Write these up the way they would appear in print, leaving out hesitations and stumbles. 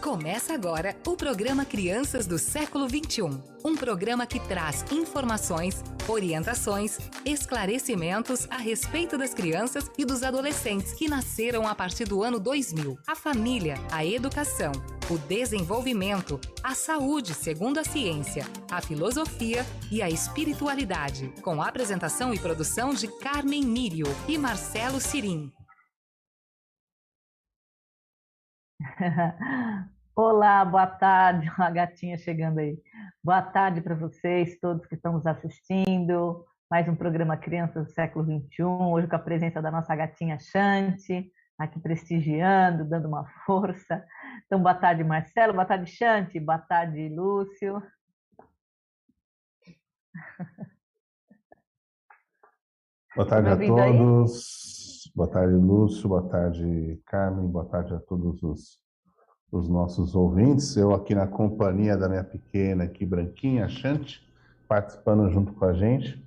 Começa agora o programa Crianças do Século XXI. Um programa que traz informações, orientações, esclarecimentos a respeito das crianças e dos adolescentes que nasceram a partir do ano 2000. A família, a educação, o desenvolvimento, a saúde segundo a ciência, a filosofia e a espiritualidade. Com a apresentação e produção de Carmen Mírio e Marcelo Cirim. Olá, boa tarde, uma gatinha chegando aí. Boa tarde para vocês, todos que estão nos assistindo. Mais um programa Crianças do Século XXI, hoje com a presença da nossa gatinha Xante, aqui prestigiando, dando uma força. Então, boa tarde, Marcelo, boa tarde, Xante, boa tarde, Lúcio. Boa tarde a todos. Aí? Boa tarde, Lúcio, boa tarde, Carmen, boa tarde a todos os nossos ouvintes. Eu aqui na companhia da minha pequena aqui, branquinha, Xante, participando junto com a gente.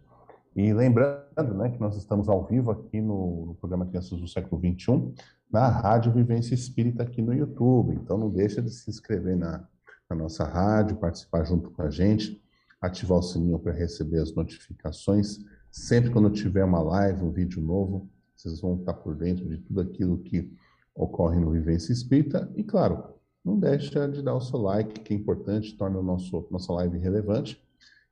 E lembrando, né, que nós estamos ao vivo aqui no programa Crianças do Século XXI, na Rádio Vivência Espírita aqui no YouTube. Então não deixa de se inscrever na nossa rádio, participar junto com a gente, ativar o sininho para receber as notificações. Sempre quando tiver uma live, um vídeo novo, vocês vão estar por dentro de tudo aquilo que ocorre no Vivência Espírita. E claro, não deixa de dar o seu like, que é importante, torna nossa live relevante.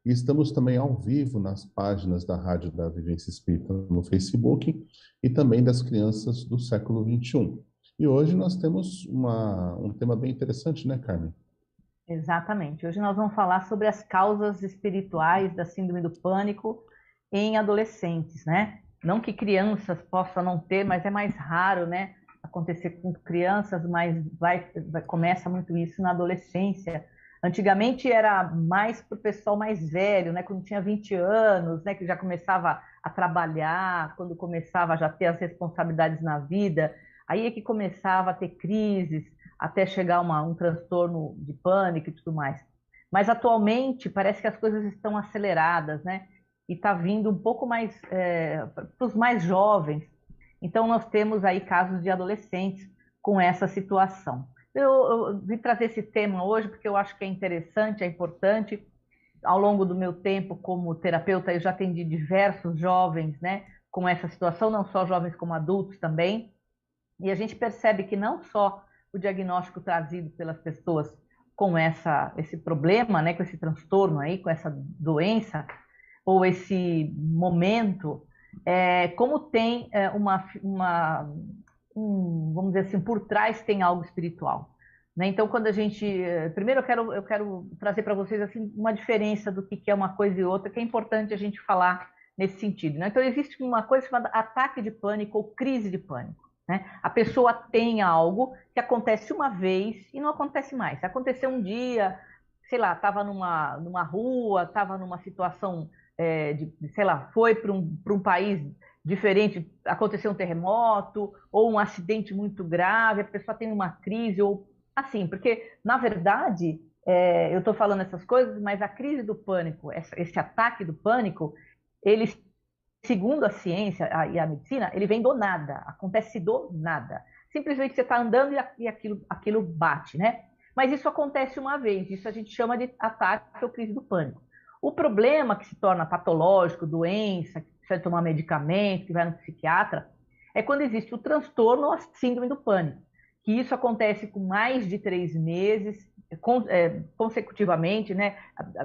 E estamos também ao vivo nas páginas da Rádio da Vivência Espírita no Facebook e também das Crianças do Século XXI. E hoje nós temos um tema bem interessante, né, Carmen? Exatamente. Hoje nós vamos falar sobre as causas espirituais da Síndrome do Pânico em adolescentes, né? Não que crianças possam não ter, mas é mais raro, né? Acontecer com crianças, mas começa muito isso na adolescência. Antigamente era mais para o pessoal mais velho, né? Quando tinha 20 anos, né? Que já começava a trabalhar, quando começava a já ter as responsabilidades na vida, aí é que começava a ter crises, até chegar um transtorno de pânico e tudo mais. Mas atualmente parece que as coisas estão aceleradas, né? E está vindo um pouco mais para os mais jovens. Então, nós temos aí casos de adolescentes com essa situação. Eu vim trazer esse tema hoje porque eu acho que é interessante, é importante. Ao longo do meu tempo como terapeuta, eu já atendi diversos jovens, né, com essa situação, não só jovens como adultos também. E a gente percebe que não só o diagnóstico trazido pelas pessoas com esse problema, né, com esse transtorno aí, com essa doença, ou esse momento, como tem vamos dizer assim, por trás tem algo espiritual, né? Então, quando a gente... Primeiro, eu quero trazer para vocês assim, uma diferença do que é uma coisa e outra, que é importante a gente falar nesse sentido, né? Então, existe uma coisa chamada ataque de pânico ou crise de pânico. né? A pessoa tem algo que acontece uma vez e não acontece mais. Aconteceu um dia, sei lá, estava numa rua, estava numa situação sei lá, foi para um país diferente, aconteceu um terremoto ou um acidente muito grave, a pessoa tem uma crise, ou assim, porque, na verdade, eu estou falando essas coisas, mas a crise do pânico, esse ataque do pânico, ele, segundo a ciência e a medicina, ele vem do nada, acontece do nada. Simplesmente você está andando e aquilo bate, né? Mas isso acontece uma vez, isso a gente chama de ataque ou crise do pânico. O problema que se torna patológico, doença, que precisa tomar medicamento, que vai no psiquiatra, é quando existe o transtorno ou a síndrome do pânico, que isso acontece com mais de 3 meses, consecutivamente, né?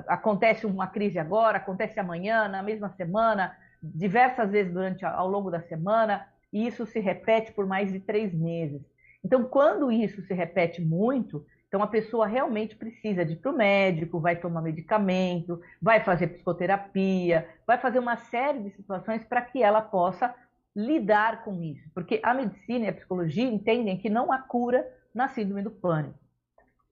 Acontece uma crise agora, acontece amanhã, na mesma semana, diversas vezes ao longo da semana, e isso se repete por mais de 3 meses. Então, quando isso se repete muito, então a pessoa realmente precisa de ir para o médico, vai tomar medicamento, vai fazer psicoterapia, vai fazer uma série de situações para que ela possa lidar com isso. Porque a medicina e a psicologia entendem que não há cura na síndrome do pânico.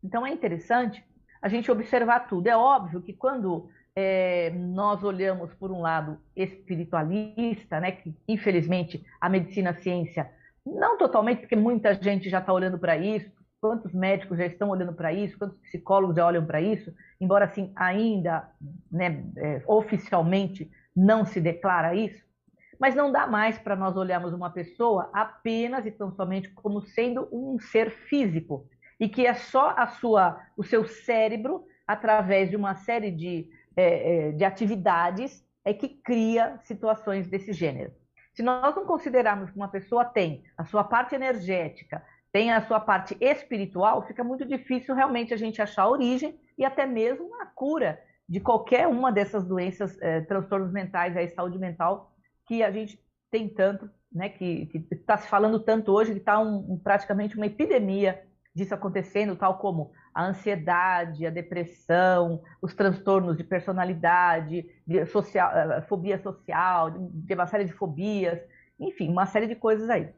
Então é interessante a gente observar tudo. É óbvio que quando nós olhamos por um lado espiritualista, né, que infelizmente a medicina, a ciência, não totalmente, porque muita gente já está olhando para isso, quantos médicos já estão olhando para isso, quantos psicólogos já olham para isso, embora assim ainda, né, oficialmente não se declara isso, mas não dá mais para nós olharmos uma pessoa apenas e tão somente como sendo um ser físico, e que é só o seu cérebro, através de uma série de atividades, que cria situações desse gênero. Se nós não considerarmos que uma pessoa tem a sua parte energética, tem a sua parte espiritual, fica muito difícil realmente a gente achar a origem e até mesmo a cura de qualquer uma dessas doenças, transtornos mentais, a saúde mental, que a gente tem tanto, né, que está se falando tanto hoje, que está praticamente uma epidemia disso acontecendo, tal como a ansiedade, a depressão, os transtornos de personalidade, fobia social, de uma série de fobias, enfim, uma série de coisas aí.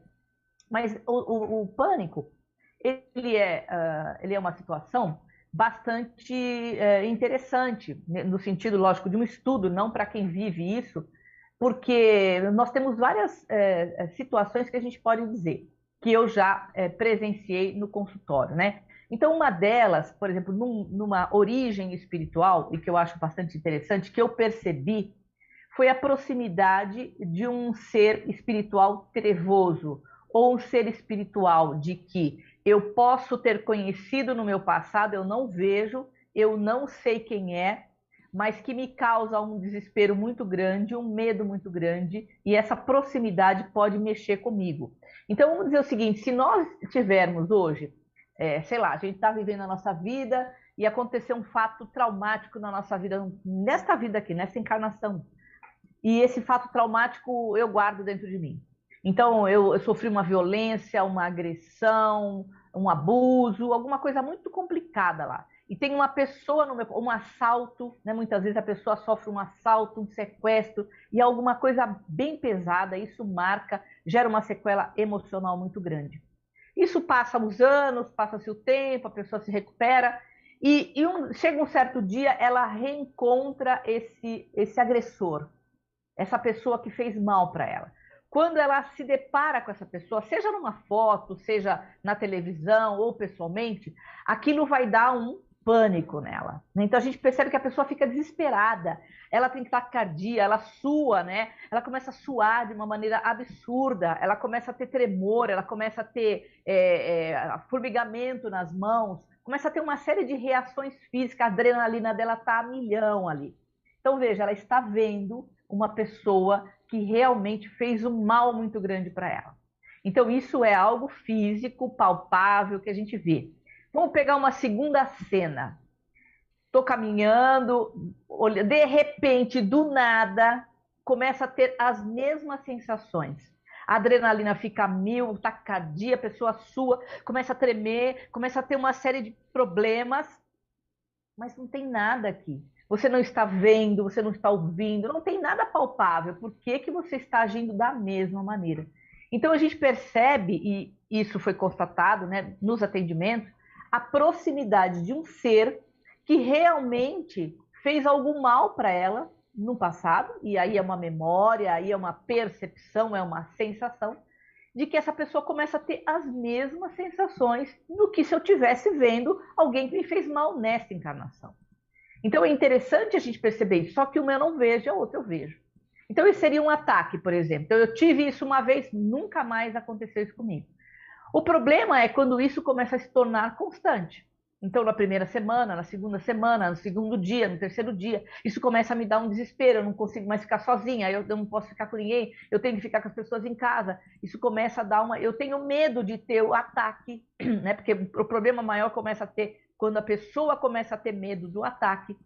Mas o pânico, ele é uma situação bastante interessante, no sentido, lógico, de um estudo, não para quem vive isso, porque nós temos várias situações que a gente pode dizer que eu já presenciei no consultório, né? Então, uma delas, por exemplo, numa origem espiritual, e que eu acho bastante interessante, que eu percebi, foi a proximidade de um ser espiritual trevoso, ou um ser espiritual de que eu posso ter conhecido no meu passado, eu não vejo, eu não sei quem é, mas que me causa um desespero muito grande, um medo muito grande, e essa proximidade pode mexer comigo. Então, vamos dizer o seguinte, se nós tivermos hoje, sei lá, a gente está vivendo a nossa vida e aconteceu um fato traumático na nossa vida, nesta vida aqui, nessa encarnação, e esse fato traumático eu guardo dentro de mim. Então, eu sofri uma violência, uma agressão, um abuso, alguma coisa muito complicada lá. E tem uma pessoa, um assalto, né? Muitas vezes a pessoa sofre um assalto, um sequestro, e alguma coisa bem pesada, isso marca, gera uma sequela emocional muito grande. Isso passa os anos, passa-se o tempo, a pessoa se recupera, chega um certo dia, ela reencontra esse agressor, essa pessoa que fez mal para ela. Quando ela se depara com essa pessoa, seja numa foto, seja na televisão ou pessoalmente, aquilo vai dar um pânico nela. Então a gente percebe que a pessoa fica desesperada, ela tem taquicardia, ela sua, né? Ela começa a suar de uma maneira absurda, ela começa a ter tremor, ela começa a ter formigamento nas mãos, começa a ter uma série de reações físicas, a adrenalina dela está a milhão ali. Então veja, ela está vendo uma pessoa que realmente fez um mal muito grande para ela. Então isso é algo físico, palpável, que a gente vê. Vamos pegar uma segunda cena. Estou caminhando, de repente, do nada, começa a ter as mesmas sensações. A adrenalina fica a 1000, taquicardia, a pessoa sua, começa a tremer, começa a ter uma série de problemas, mas não tem nada aqui. Você não está vendo, você não está ouvindo, não tem nada palpável. Por que você está agindo da mesma maneira? Então a gente percebe, e isso foi constatado, né, nos atendimentos, a proximidade de um ser que realmente fez algum mal para ela no passado, e aí é uma memória, aí é uma percepção, é uma sensação, de que essa pessoa começa a ter as mesmas sensações do que se eu estivesse vendo alguém que me fez mal nesta encarnação. Então é interessante a gente perceber isso, só que uma eu não vejo, a outra eu vejo. Então isso seria um ataque, por exemplo. Então eu tive isso uma vez, nunca mais aconteceu isso comigo. O problema é quando isso começa a se tornar constante. Então, na primeira semana, na segunda semana, no segundo dia, no terceiro dia, isso começa a me dar um desespero, eu não consigo mais ficar sozinha, eu não posso ficar com ninguém, eu tenho que ficar com as pessoas em casa. Isso começa a dar uma... Eu tenho medo de ter o ataque, né? Porque o problema maior começa a ter quando a pessoa começa a ter medo do ataque.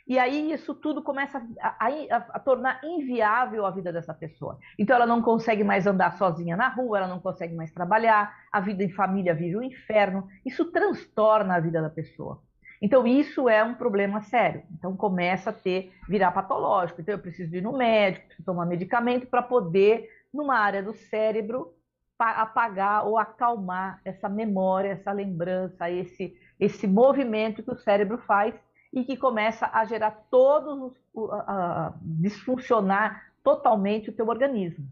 E aí isso tudo começa a tornar inviável a vida dessa pessoa. Então ela não consegue mais andar sozinha na rua, ela não consegue mais trabalhar, a vida em família vive um inferno. Isso transtorna a vida da pessoa. Então isso é um problema sério. Então começa a virar patológico. Então eu preciso ir no médico, preciso tomar medicamento para poder, numa área do cérebro, apagar ou acalmar essa memória, essa lembrança, esse movimento que o cérebro faz e que começa a gerar disfuncionar totalmente o teu organismo.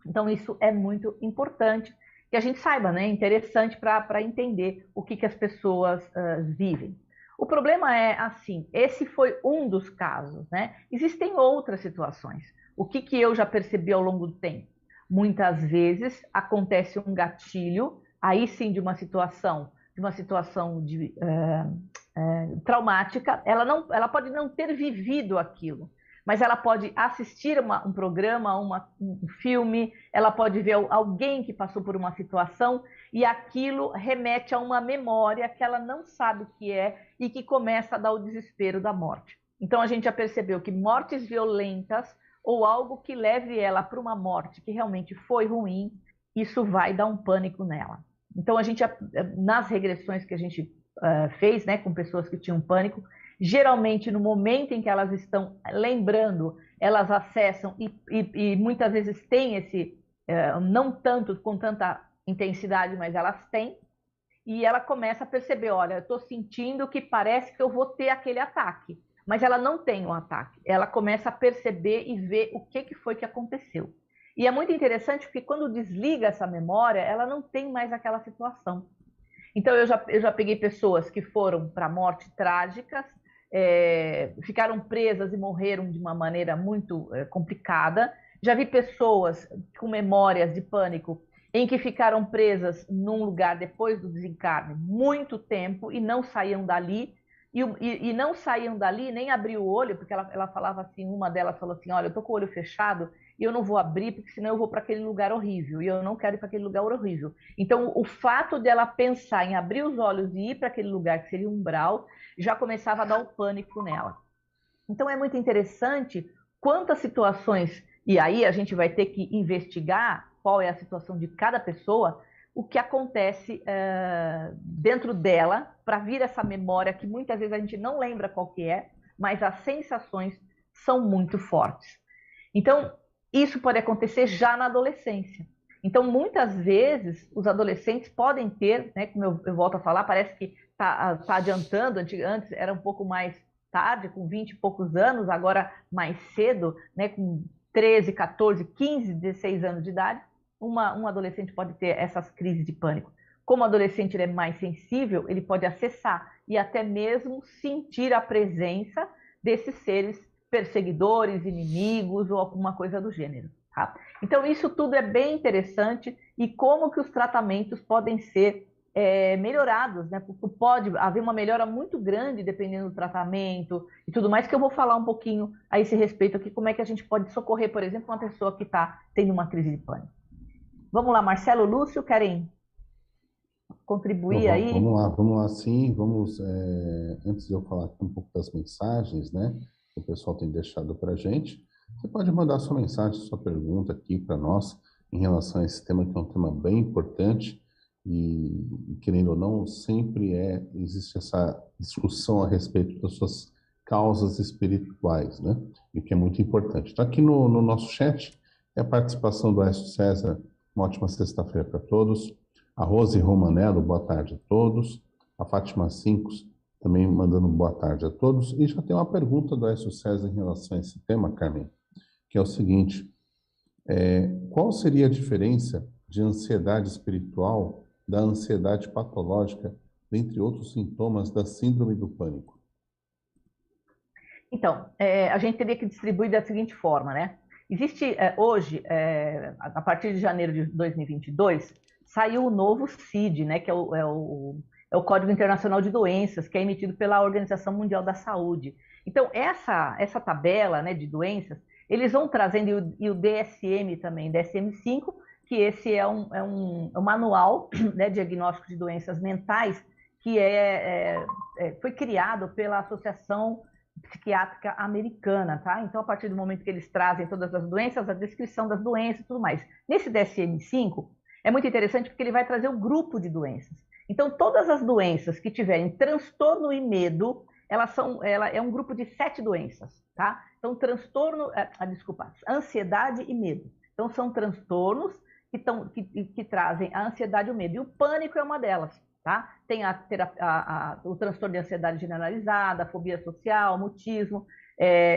Então isso é muito importante que a gente saiba, né? É interessante para entender o que as pessoas vivem. O problema é assim, esse foi um dos casos, né? Existem outras situações. O que eu já percebi ao longo do tempo? Muitas vezes acontece um gatilho, aí sim de uma situação traumática, ela pode não ter vivido aquilo, mas ela pode assistir um programa, um filme, ela pode ver alguém que passou por uma situação e aquilo remete a uma memória que ela não sabe o que é e que começa a dar o desespero da morte. Então a gente já percebeu que mortes violentas ou algo que leve ela para uma morte que realmente foi ruim, isso vai dar um pânico nela. Então, nas regressões que a gente fez, né, com pessoas que tinham pânico, geralmente no momento em que elas estão lembrando, elas acessam e muitas vezes têm não tanto, com tanta intensidade, mas elas têm, e ela começa a perceber, olha, eu estou sentindo que parece que eu vou ter aquele ataque, mas ela não tem um ataque. Ela começa a perceber e ver o que foi que aconteceu. E é muito interessante porque quando desliga essa memória, ela não tem mais aquela situação. Então eu já peguei pessoas que foram para a morte trágicas, ficaram presas e morreram de uma maneira muito complicada. Já vi pessoas com memórias de pânico em que ficaram presas num lugar depois do desencarne muito tempo e não saíam dali. E não saíam dali, nem abriu o olho, porque ela falava assim, uma delas falou assim, olha, eu tô com o olho fechado e eu não vou abrir, porque senão eu vou para aquele lugar horrível, e eu não quero ir para aquele lugar horrível. Então, o fato dela pensar em abrir os olhos e ir para aquele lugar, que seria um umbral, já começava a dar o pânico nela. Então, é muito interessante quantas situações, e aí a gente vai ter que investigar qual é a situação de cada pessoa, o que acontece dentro dela para vir essa memória que muitas vezes a gente não lembra qual que é, mas as sensações são muito fortes. Então, isso pode acontecer já na adolescência. Então, muitas vezes, os adolescentes podem ter, né, como eu volto a falar, parece que está adiantando, antes era um pouco mais tarde, com 20 e poucos anos, agora mais cedo, né, com 13, 14, 15, 16 anos de idade, um adolescente pode ter essas crises de pânico. Como o adolescente ele é mais sensível, ele pode acessar e até mesmo sentir a presença desses seres perseguidores, inimigos ou alguma coisa do gênero. Tá? Então isso tudo é bem interessante e como que os tratamentos podem ser melhorados, né? Porque pode haver uma melhora muito grande dependendo do tratamento e tudo mais, que eu vou falar um pouquinho a esse respeito aqui, como é que a gente pode socorrer, por exemplo, uma pessoa que está tendo uma crise de pânico. Vamos lá, Marcelo, Lúcio, querem contribuir Então, aí? Vamos lá sim, antes de eu falar aqui um pouco das mensagens, né, que o pessoal tem deixado para a gente, você pode mandar sua mensagem, sua pergunta aqui para nós, em relação a esse tema, que é um tema bem importante, e querendo ou não, sempre existe essa discussão a respeito das suas causas espirituais, né, e o que é muito importante. Então, aqui no nosso chat, é a participação do Aécio César Uma ótima sexta-feira para todos. A Rose Romanello, boa tarde a todos. A Fátima Cincos também mandando boa tarde a todos. E já tem uma pergunta do Aécio César em relação a esse tema, Carmen, que é o seguinte: qual seria a diferença de ansiedade espiritual da ansiedade patológica, dentre outros sintomas da síndrome do pânico? Então, a gente teria que distribuir da seguinte forma, né? Existe hoje, a partir de janeiro de 2022, saiu o novo CID, né? Que é o Código Internacional de Doenças, que é emitido pela Organização Mundial da Saúde. Então, essa tabela, né, de doenças, eles vão trazendo, e o DSM também, DSM-5, que esse é um manual, né, diagnóstico de doenças mentais, que foi criado pela Associação Psiquiátrica Americana, tá? Então, a partir do momento que eles trazem todas as doenças, a descrição das doenças e tudo mais. Nesse DSM-5, é muito interessante porque ele vai trazer o grupo de doenças. Então, todas as doenças que tiverem transtorno e medo, ela é um grupo de 7 doenças, tá? Então, ansiedade e medo. Então, são transtornos que trazem a ansiedade e o medo. E o pânico é uma delas, tá? Tem o transtorno de ansiedade generalizada, a fobia social, mutismo,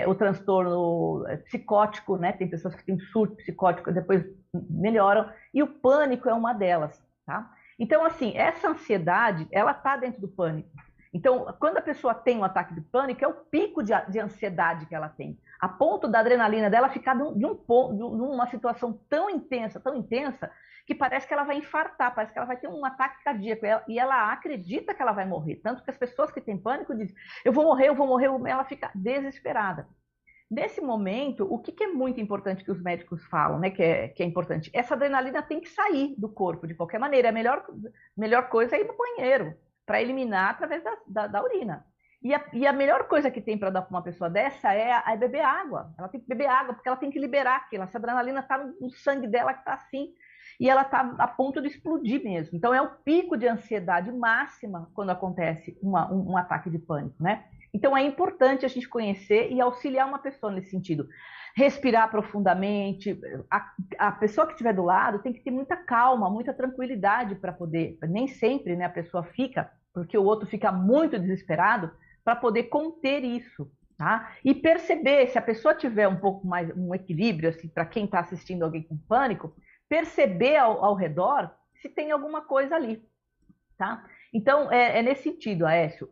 o transtorno psicótico, né? Tem pessoas que têm surto psicótico e depois melhoram. E o pânico é uma delas, tá? Então, assim, essa ansiedade, ela está dentro do pânico. Então, quando a pessoa tem um ataque de pânico, é o pico de ansiedade que ela tem, a ponto da adrenalina dela ficar numa situação tão intensa, que parece que ela vai infartar, parece que ela vai ter um ataque cardíaco, e ela acredita que ela vai morrer. Tanto que as pessoas que têm pânico dizem, eu vou morrer, ela fica desesperada. Nesse momento, o que é muito importante que os médicos falam, né, que é importante? Essa adrenalina tem que sair do corpo de qualquer maneira. A melhor coisa é ir no banheiro, para eliminar através da urina. E a melhor coisa que tem para dar para uma pessoa dessa é beber água. Ela tem que beber água, porque ela tem que liberar aquilo. Essa adrenalina está no sangue dela, que está assim, e ela está a ponto de explodir mesmo. Então, é o pico de ansiedade máxima quando acontece um ataque de pânico, né? Então, é importante a gente conhecer e auxiliar uma pessoa nesse sentido. Respirar profundamente. A pessoa que estiver do lado tem que ter muita calma, muita tranquilidade para poder... Nem sempre, né, a pessoa fica, porque o outro fica muito desesperado, para poder conter isso, tá? E perceber, se a pessoa tiver um pouco mais um equilíbrio, assim, para quem está assistindo alguém com pânico, perceber ao redor se tem alguma coisa ali, tá? Então, nesse sentido, Aécio,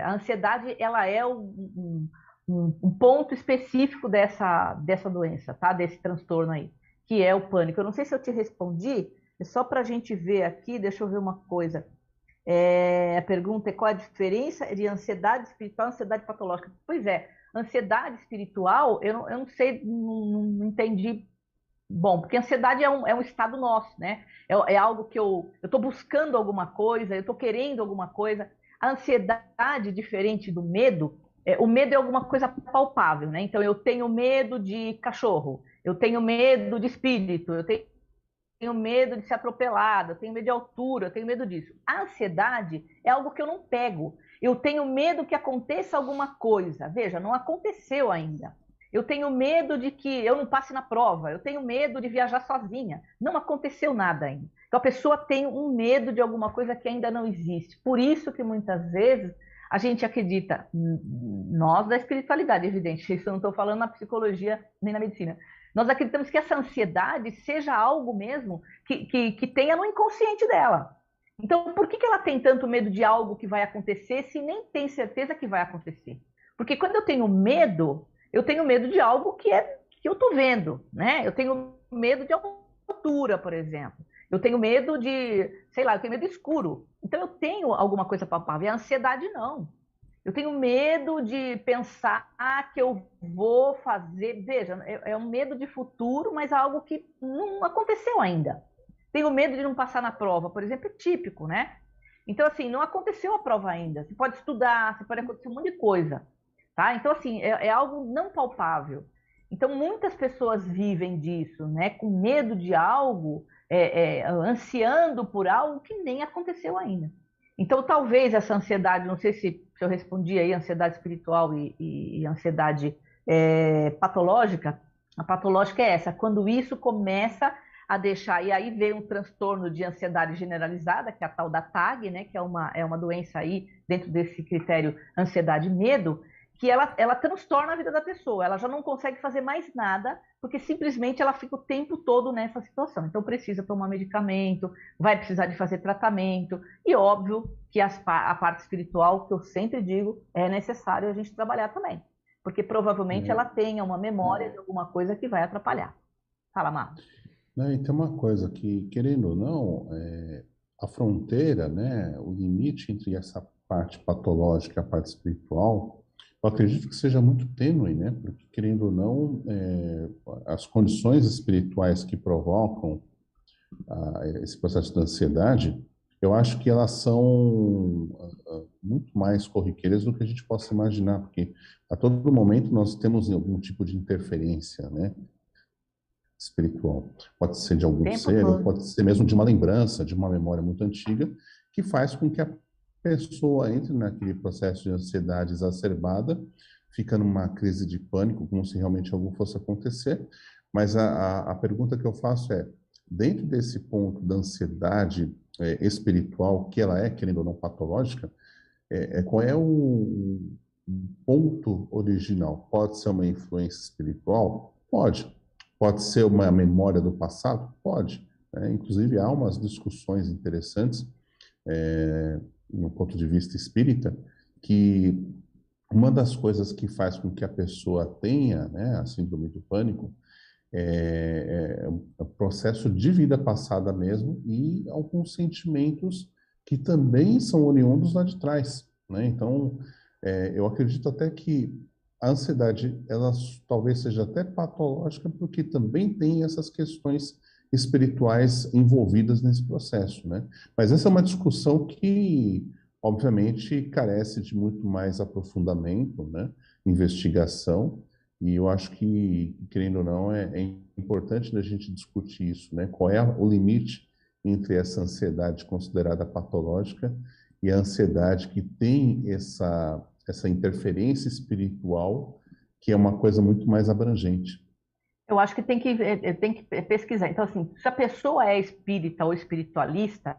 a ansiedade, ela é um ponto específico dessa doença, tá? Desse transtorno aí, que é o pânico. Eu não sei se eu te respondi, é só para a gente ver aqui, deixa eu ver uma coisa. A pergunta é qual a diferença de ansiedade espiritual e ansiedade patológica? Pois é, ansiedade espiritual, eu não sei, não entendi. Bom, porque a ansiedade é um estado nosso, né? É algo que eu estou buscando alguma coisa, eu estou querendo alguma coisa. A ansiedade, diferente do medo, o medo é alguma coisa palpável, né? Então, eu tenho medo de cachorro, eu tenho medo de espírito, eu tenho medo de ser atropelada, eu tenho medo de altura, eu tenho medo disso. A ansiedade é algo que eu não pego. Eu tenho medo que aconteça alguma coisa. Veja, não aconteceu ainda. Eu tenho medo de que eu não passe na prova. Eu tenho medo de viajar sozinha. Não aconteceu nada ainda. Então, a pessoa tem um medo de alguma coisa que ainda não existe. Por isso que, muitas vezes, a gente acredita, nós da espiritualidade, evidente, isso eu não estou falando na psicologia nem na medicina, nós acreditamos que essa ansiedade seja algo mesmo que tenha no inconsciente dela. Então, por que ela tem tanto medo de algo que vai acontecer se nem tem certeza que vai acontecer? Porque quando eu tenho medo de algo que eu estou vendo, né? Eu tenho medo de altura, por exemplo. Eu tenho medo de, sei lá, eu tenho medo de escuro. Então, eu tenho alguma coisa palpável. E a ansiedade, não. Eu tenho medo de pensar que eu vou fazer... Veja, é um medo de futuro, mas algo que não aconteceu ainda. Tenho medo de não passar na prova, por exemplo, é típico, né? Então, assim, não aconteceu a prova ainda. Você pode estudar, você pode acontecer um monte de coisa, tá? Então, assim, é algo não palpável. Então, muitas pessoas vivem disso, né? Com medo de algo, ansiando por algo que nem aconteceu ainda. Então, talvez essa ansiedade, não sei se eu respondi aí, ansiedade espiritual e ansiedade patológica. A patológica é essa, quando isso começa a deixar, e aí veio um transtorno de ansiedade generalizada, que é a tal da TAG, né, que é uma doença aí, dentro desse critério ansiedade e medo, que ela transtorna a vida da pessoa, ela já não consegue fazer mais nada, porque simplesmente ela fica o tempo todo nessa situação. Então precisa tomar medicamento, vai precisar de fazer tratamento, e óbvio que a parte espiritual, que eu sempre digo, é necessário a gente trabalhar também, porque provavelmente ela tenha uma memória de alguma coisa que vai atrapalhar. Fala, Marcos. Né, e tem uma coisa que, querendo ou não, a fronteira, né, o limite entre essa parte patológica e a parte espiritual, eu acredito que seja muito tênue, né, porque, querendo ou não, as condições espirituais que provocam esse processo de ansiedade, eu acho que elas são muito mais corriqueiras do que a gente possa imaginar, porque a todo momento nós temos algum tipo de interferência, né, espiritual. Pode ser de algum ser, ou pode ser mesmo de uma lembrança, de uma memória muito antiga, que faz com que a pessoa entre naquele processo de ansiedade exacerbada, fica numa crise de pânico, como se realmente algo fosse acontecer. Mas a pergunta que eu faço é, dentro desse ponto da ansiedade espiritual, que ela é, querendo ou não, patológica, qual é o ponto original? Pode ser uma influência espiritual? Pode. Pode ser uma memória do passado? Pode. Inclusive, há umas discussões interessantes, no ponto de vista espírita, que uma das coisas que faz com que a pessoa tenha, né, a síndrome do pânico é um processo de vida passada mesmo e alguns sentimentos que também são oriundos lá de trás, né? Então, eu acredito até que a ansiedade, ela talvez seja até patológica, porque também tem essas questões espirituais envolvidas nesse processo, né? Mas essa é uma discussão que, obviamente, carece de muito mais aprofundamento, né? Investigação, e eu acho que, querendo ou não, é importante a gente discutir isso, né? Qual é o limite entre essa ansiedade considerada patológica e a ansiedade que tem essa interferência espiritual, que é uma coisa muito mais abrangente. Eu acho que tem que pesquisar. Então, assim, se a pessoa é espírita ou espiritualista,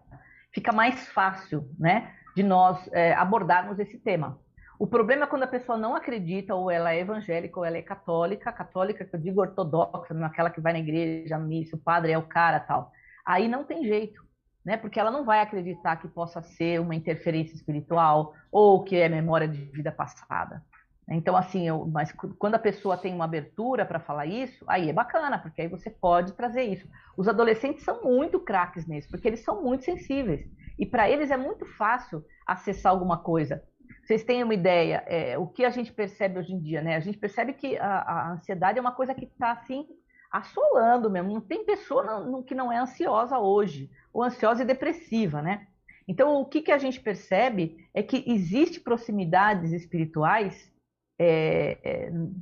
fica mais fácil, né, de nós abordarmos esse tema. O problema é quando a pessoa não acredita, ou ela é evangélica, ou ela é católica, católica que eu digo ortodoxa, aquela que vai na igreja, missa, o padre é o cara, tal. Aí não tem jeito, né? Porque ela não vai acreditar que possa ser uma interferência espiritual ou que é memória de vida passada. Então, assim, mas quando a pessoa tem uma abertura para falar isso, aí é bacana, porque aí você pode trazer isso. Os adolescentes são muito craques nisso, porque eles são muito sensíveis. E para eles é muito fácil acessar alguma coisa. Vocês têm uma ideia, o que a gente percebe hoje em dia, né? A gente percebe que a ansiedade é uma coisa que está, assim, assolando mesmo. Não tem pessoa que não é ansiosa hoje, ou ansiosa e depressiva, né? Então, o que a gente percebe é que existe proximidades espirituais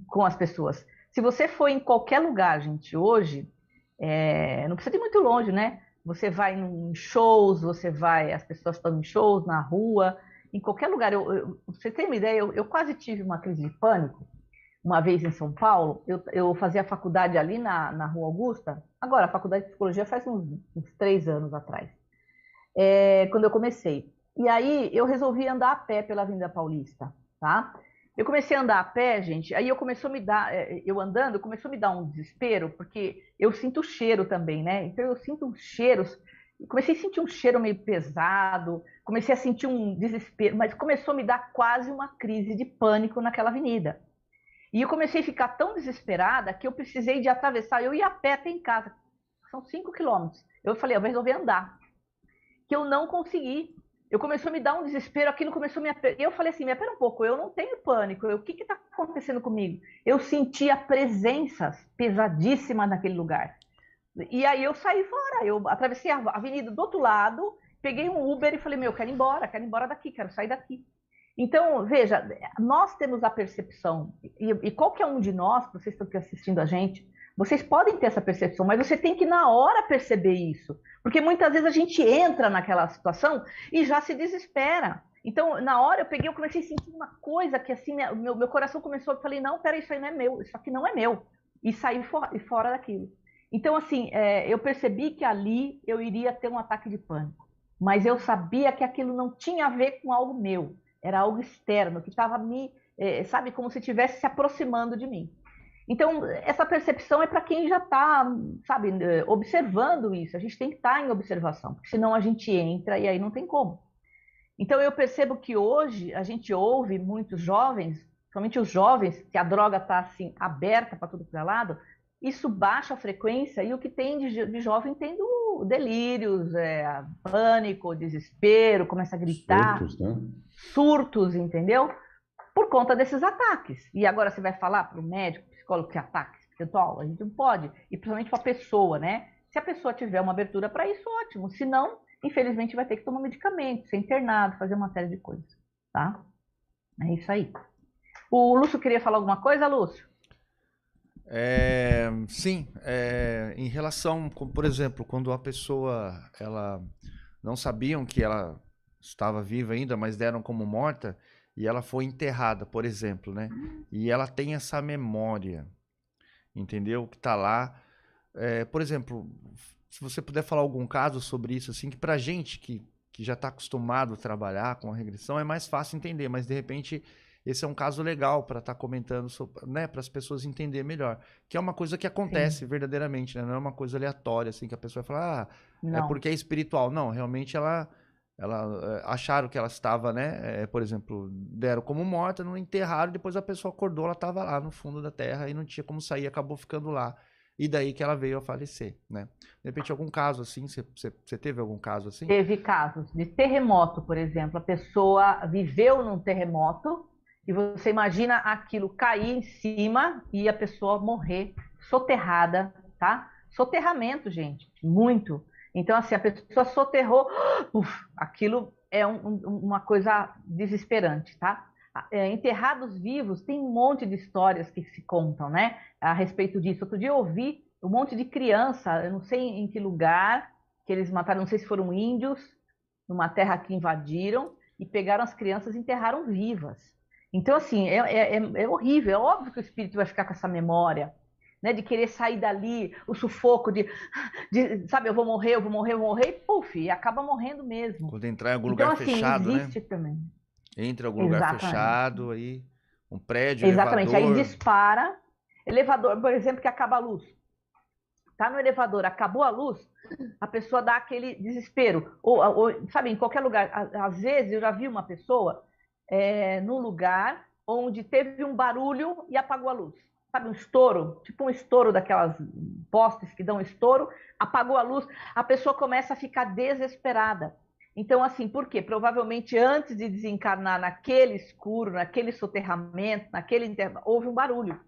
com as pessoas. Se você for em qualquer lugar, gente, hoje, não precisa ir muito longe, né? Você vai em shows, as pessoas estão em shows, na rua, em qualquer lugar. Você tem uma ideia, eu quase tive uma crise de pânico, uma vez em São Paulo. Eu fazia faculdade ali na Rua Augusta, agora, a faculdade de psicologia faz uns 3 anos atrás, quando eu comecei. E aí eu resolvi andar a pé pela Avenida Paulista, tá? Eu comecei a andar a pé, gente, aí começou a me dar um desespero, porque eu sinto cheiro também, né? Então eu sinto cheiros, comecei a sentir um cheiro meio pesado, comecei a sentir um desespero, mas começou a me dar quase uma crise de pânico naquela avenida. E eu comecei a ficar tão desesperada que eu precisei de atravessar, eu ia a pé até em casa, são 5 quilômetros. Eu falei, eu vou resolver andar, que eu não consegui. Eu começou a me dar um desespero, aquilo começou a me... E eu falei assim, espera um pouco, eu não tenho pânico, o que está acontecendo comigo? Eu sentia presenças pesadíssimas naquele lugar. E aí eu saí fora, eu atravessei a avenida do outro lado, peguei um Uber e falei, eu quero ir embora daqui, quero sair daqui. Então, veja, nós temos a percepção, e qualquer um de nós, vocês estão aqui assistindo a gente, vocês podem ter essa percepção, mas você tem que, na hora, perceber isso. Porque muitas vezes a gente entra naquela situação e já se desespera. Então, na hora, eu comecei a sentir uma coisa que, assim, meu coração começou, eu falei, não, peraí, isso aí não é meu, isso aqui não é meu. E saí fora daquilo. Então, assim, eu percebi que ali eu iria ter um ataque de pânico, mas eu sabia que aquilo não tinha a ver com algo meu, era algo externo, que estava sabe, como se estivesse se aproximando de mim. Então, essa percepção é para quem já está, sabe, observando isso. A gente tem que estar em observação, porque senão a gente entra e aí não tem como. Então, eu percebo que hoje a gente ouve muitos jovens, principalmente os jovens, que a droga está assim, aberta para tudo que é lado, isso baixa a frequência e o que tem de jovem tendo delírios, pânico, desespero, começa a gritar, Surtos, né? surtos, entendeu? Por conta desses ataques. E agora você vai falar para o médico, psicólogo, que ataque espiritual? A gente não pode. E principalmente para a pessoa, né? Se a pessoa tiver uma abertura para isso, ótimo. Se não, infelizmente vai ter que tomar medicamento, ser internado, fazer uma série de coisas, tá? É isso aí. O Lúcio queria falar alguma coisa, Lúcio? Sim, em relação, por exemplo, quando a pessoa, ela não sabiam que ela estava viva ainda, mas deram como morta, e ela foi enterrada, por exemplo, né? E ela tem essa memória, entendeu? Que tá lá. Por exemplo, se você puder falar algum caso sobre isso, assim, que pra gente que já está acostumado a trabalhar com a regressão, é mais fácil entender, mas de repente esse é um caso legal para estar comentando, né, para as pessoas entenderem melhor. Que é uma coisa que acontece verdadeiramente, né? Não é uma coisa aleatória, assim, que a pessoa fala, é porque é espiritual. Não, realmente ela acharam que ela estava, né, por exemplo, deram como morta, não enterraram, depois a pessoa acordou, ela estava lá no fundo da terra e não tinha como sair, acabou ficando lá. E daí que ela veio a falecer, né? De repente, algum caso assim, você teve algum caso assim? Teve casos de terremoto, por exemplo. A pessoa viveu num terremoto e você imagina aquilo cair em cima e a pessoa morrer soterrada, tá? Soterramento, gente, muito. Então, assim, a pessoa soterrou, aquilo é uma coisa desesperante, tá? Enterrados vivos, tem um monte de histórias que se contam, né? A respeito disso. Outro dia eu ouvi um monte de criança, eu não sei em que lugar, que eles mataram, não sei se foram índios, numa terra que invadiram, e pegaram as crianças e enterraram vivas. Então, assim, é horrível, é óbvio que o espírito vai ficar com essa memória, né, de querer sair dali, o sufoco sabe, eu vou morrer, e puf, e acaba morrendo mesmo. Quando entrar em algum Então, lugar assim, fechado, existe né? também. Entra em algum lugar fechado, aí um prédio, Exatamente, elevador. aí dispara, elevador, por exemplo, que acaba a luz. Tá no elevador, acabou a luz, a pessoa dá aquele desespero. Ou sabe, em qualquer lugar. Às vezes eu já vi uma pessoa num lugar onde teve um barulho e apagou a luz. Sabe, um estouro, tipo um estouro daquelas postes que dão estouro, apagou a luz, a pessoa começa a ficar desesperada. Então, assim, por quê? Provavelmente antes de desencarnar naquele escuro, naquele soterramento, houve um barulho.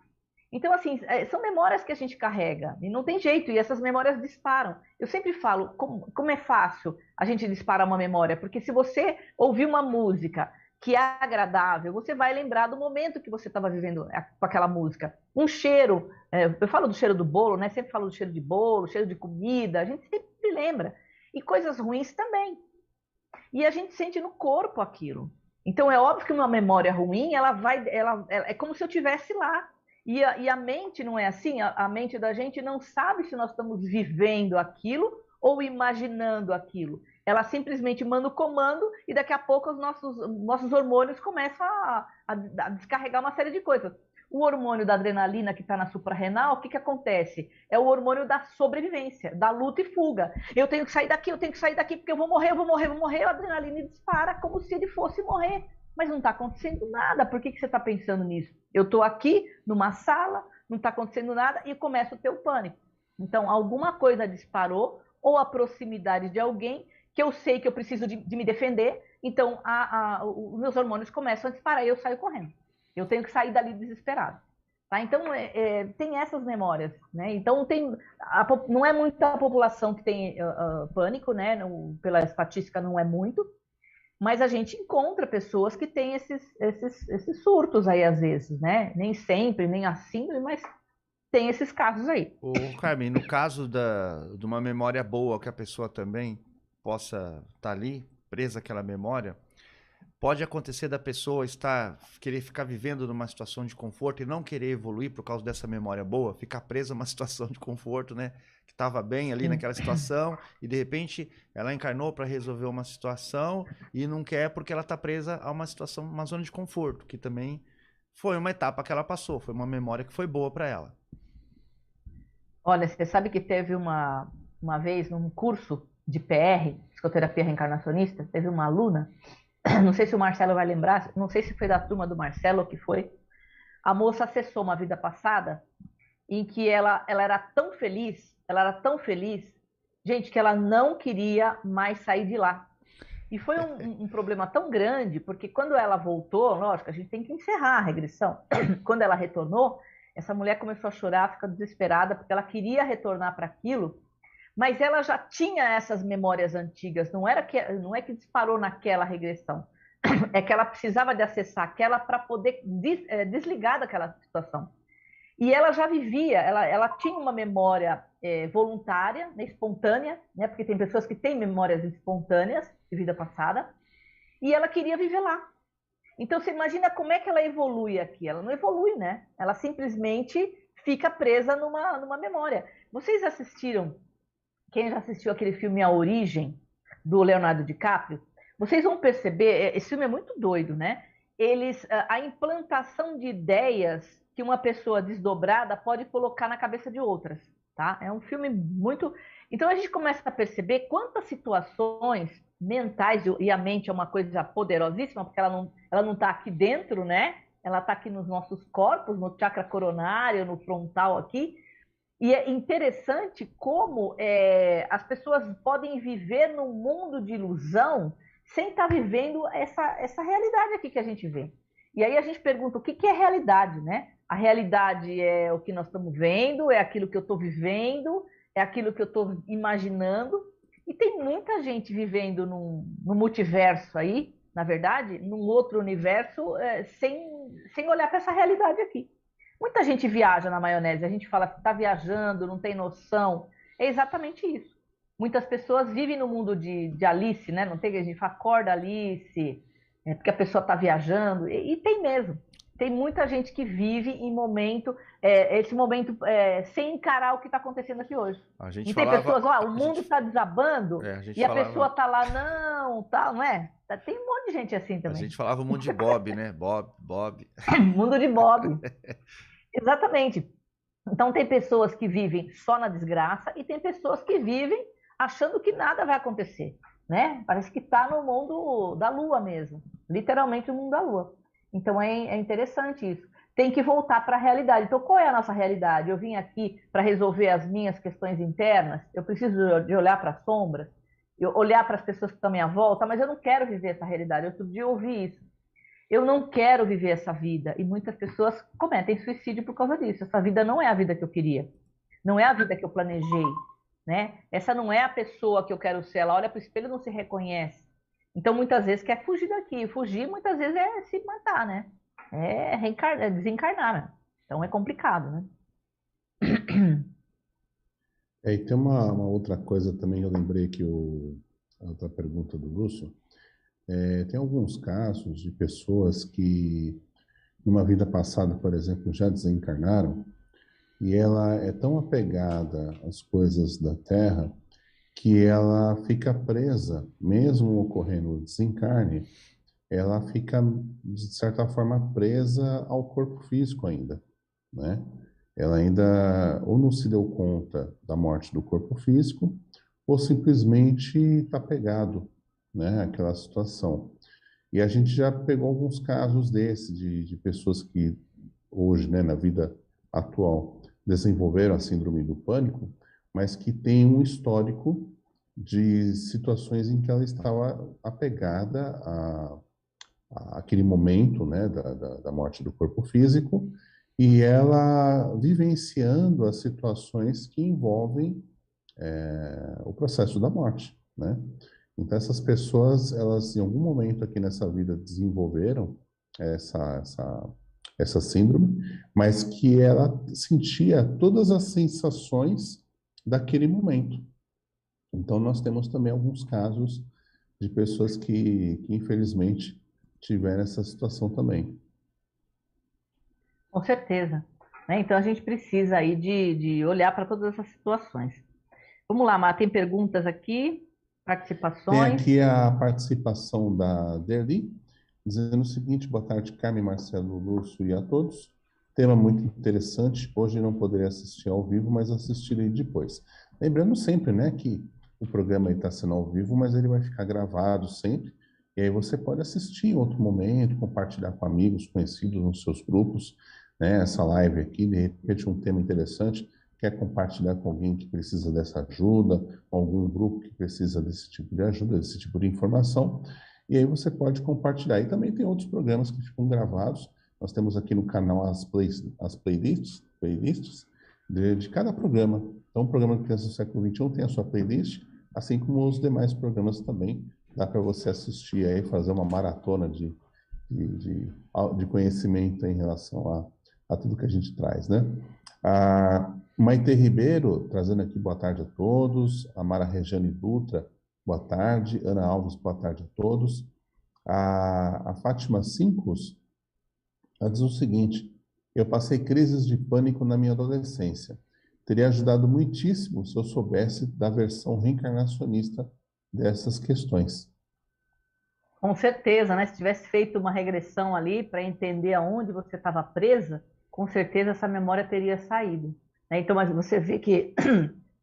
Então, assim, são memórias que a gente carrega, e não tem jeito, e essas memórias disparam. Eu sempre falo, como é fácil a gente disparar uma memória, porque se você ouvir uma música que é agradável, você vai lembrar do momento que você estava vivendo com aquela música. Um cheiro, eu falo do cheiro do bolo, né? Sempre falo do cheiro de bolo, cheiro de comida, a gente sempre lembra. E coisas ruins também. E a gente sente no corpo aquilo. Então, é óbvio que uma memória ruim, é como se eu estivesse lá. E a mente não é assim, a mente da gente não sabe se nós estamos vivendo aquilo ou imaginando aquilo. Ela simplesmente manda o comando e daqui a pouco os nossos hormônios começam a descarregar uma série de coisas. O hormônio da adrenalina que está na suprarrenal, o que acontece? É o hormônio da sobrevivência, da luta e fuga. Eu tenho que sair daqui porque eu vou morrer, a adrenalina dispara como se ele fosse morrer. Mas não está acontecendo nada, por que você está pensando nisso? Eu estou aqui numa sala, não está acontecendo nada e começa o teu pânico. Então, alguma coisa disparou, ou a proximidade de alguém, que eu sei que eu preciso de me defender, então os meus hormônios começam a disparar e eu saio correndo. Eu tenho que sair dali desesperado. Tá? Então, tem essas memórias. Né? Então, não é muita a população que tem pânico, né? Pela estatística não é muito, mas a gente encontra pessoas que têm esses surtos aí às vezes, né? Nem sempre, nem assim, mas tem esses casos aí. Ô, Carmen, no caso de uma memória boa, que a pessoa também possa estar ali, presa àquela memória, pode acontecer da pessoa querer ficar vivendo numa situação de conforto e não querer evoluir por causa dessa memória boa, ficar presa numa situação de conforto, né? Que estava bem ali naquela situação e de repente ela encarnou para resolver uma situação e não quer porque ela está presa a uma situação, uma zona de conforto, que também foi uma etapa que ela passou, foi uma memória que foi boa para ela. Olha, você sabe que teve uma vez num curso de PR, psicoterapia reencarnacionista, teve uma aluna, não sei se o Marcelo vai lembrar, não sei se foi da turma do Marcelo ou que foi, a moça acessou uma vida passada em que ela era tão feliz, gente, que ela não queria mais sair de lá. E foi um problema tão grande, porque quando ela voltou, lógico, a gente tem que encerrar a regressão. Quando ela retornou, essa mulher começou a chorar, ficar desesperada, porque ela queria retornar para aquilo, mas ela já tinha essas memórias antigas, não é que disparou naquela regressão, é que ela precisava de acessar aquela para poder desligar daquela situação. E ela já vivia, ela tinha uma memória voluntária, né, espontânea, né, porque tem pessoas que têm memórias espontâneas de vida passada, e ela queria viver lá. Então, você imagina como é que ela evolui aqui. Ela não evolui, né? Ela simplesmente fica presa numa memória. Vocês assistiram, quem já assistiu aquele filme A Origem, do Leonardo DiCaprio, vocês vão perceber, esse filme é muito doido, né? A implantação de ideias que uma pessoa desdobrada pode colocar na cabeça de outras, tá? É um filme muito... Então, a gente começa a perceber quantas situações mentais, e a mente é uma coisa poderosíssima, porque ela não está aqui dentro, né? Ela está aqui nos nossos corpos, no chakra coronário, no frontal aqui, e é interessante como as pessoas podem viver num mundo de ilusão sem estar vivendo essa realidade aqui que a gente vê. E aí a gente pergunta, o que é realidade, né? A realidade é o que nós estamos vendo, é aquilo que eu estou vivendo, é aquilo que eu estou imaginando. E tem muita gente vivendo no multiverso aí, na verdade, num outro universo, sem olhar para essa realidade aqui. Muita gente viaja na maionese, a gente fala que está viajando, não tem noção. É exatamente isso. Muitas pessoas vivem no mundo de Alice, né? Não tem, a gente fala, acorda Alice, porque a pessoa está viajando, e tem mesmo. Tem muita gente que vive em esse momento sem encarar o que está acontecendo aqui hoje. E tem pessoas, o mundo está desabando, a pessoa está lá, não é? Tem um monte de gente assim também. A gente falava o mundo de Bob, né? Bob. Mundo de Bob. Exatamente. Então tem pessoas que vivem só na desgraça e tem pessoas que vivem achando que nada vai acontecer, né? Parece que está no mundo da lua mesmo, literalmente o mundo da lua. Então é interessante isso. Tem que voltar para a realidade. Então qual é a nossa realidade? Eu vim aqui para resolver as minhas questões internas, eu preciso de olhar para as sombras, olhar para as pessoas que estão à minha volta, mas eu não quero viver essa realidade. Outro dia eu ouvi isso. Eu não quero viver essa vida. E muitas pessoas cometem suicídio por causa disso. Essa vida não é a vida que eu queria. Não é a vida que eu planejei, né? Essa não é a pessoa que eu quero ser. Ela olha para o espelho e não se reconhece. Então, muitas vezes quer fugir daqui. Fugir, muitas vezes, é se matar, né? É desencarnar, né? Então, é complicado, né? E tem uma outra coisa também, eu lembrei que a outra pergunta do Lúcio, tem alguns casos de pessoas que, numa vida passada, por exemplo, já desencarnaram, e ela é tão apegada às coisas da Terra que ela fica presa, mesmo ocorrendo o desencarne, ela fica, de certa forma, presa ao corpo físico ainda, né? Ela ainda ou não se deu conta da morte do corpo físico, ou simplesmente está pegado, né, àquela situação. E a gente já pegou alguns casos desses, de pessoas que hoje, né, na vida atual, desenvolveram a síndrome do pânico, mas que tem um histórico de situações em que ela estava apegada àquele momento, né, da morte do corpo físico, e ela vivenciando as situações que envolvem o processo da morte, né? Então essas pessoas, elas em algum momento aqui nessa vida desenvolveram essa síndrome, mas que ela sentia todas as sensações daquele momento. Então nós temos também alguns casos de pessoas que infelizmente estiver nessa situação também. Com certeza. Né? Então a gente precisa aí de olhar para todas essas situações. Vamos lá, Mar, tem perguntas aqui, Tem participações. aqui a participação da Derli, dizendo o seguinte: boa tarde, Carmen, Marcelo, Lúcio e a todos. Tema muito interessante. Hoje não poderei assistir ao vivo, mas assistirei depois. Lembrando sempre, né, que o programa está sendo ao vivo, mas ele vai ficar gravado sempre. E aí você pode assistir em outro momento, compartilhar com amigos, conhecidos nos seus grupos, né? Essa live aqui, de repente, um tema interessante. Quer compartilhar com alguém que precisa dessa ajuda, algum grupo que precisa desse tipo de ajuda, desse tipo de informação, e aí você pode compartilhar. E também tem outros programas que ficam gravados. Nós temos aqui no canal as playlists de cada programa. Então, o programa Crianças do Século XXI tem a sua playlist, assim como os demais programas também. Dá para você assistir aí, fazer uma maratona de conhecimento em relação a tudo que a gente traz, né? A Maite Ribeiro, trazendo aqui boa tarde a todos. A Mara Rejane Dutra, boa tarde. Ana Alves, boa tarde a todos. A Fátima Simpos, ela diz o seguinte: eu passei crises de pânico na minha adolescência. Teria ajudado muitíssimo se eu soubesse da versão reencarnacionista dessas questões. Com certeza, né? Se tivesse feito uma regressão ali para entender aonde você estava presa, com certeza essa memória teria saído. Né? Então, mas você vê que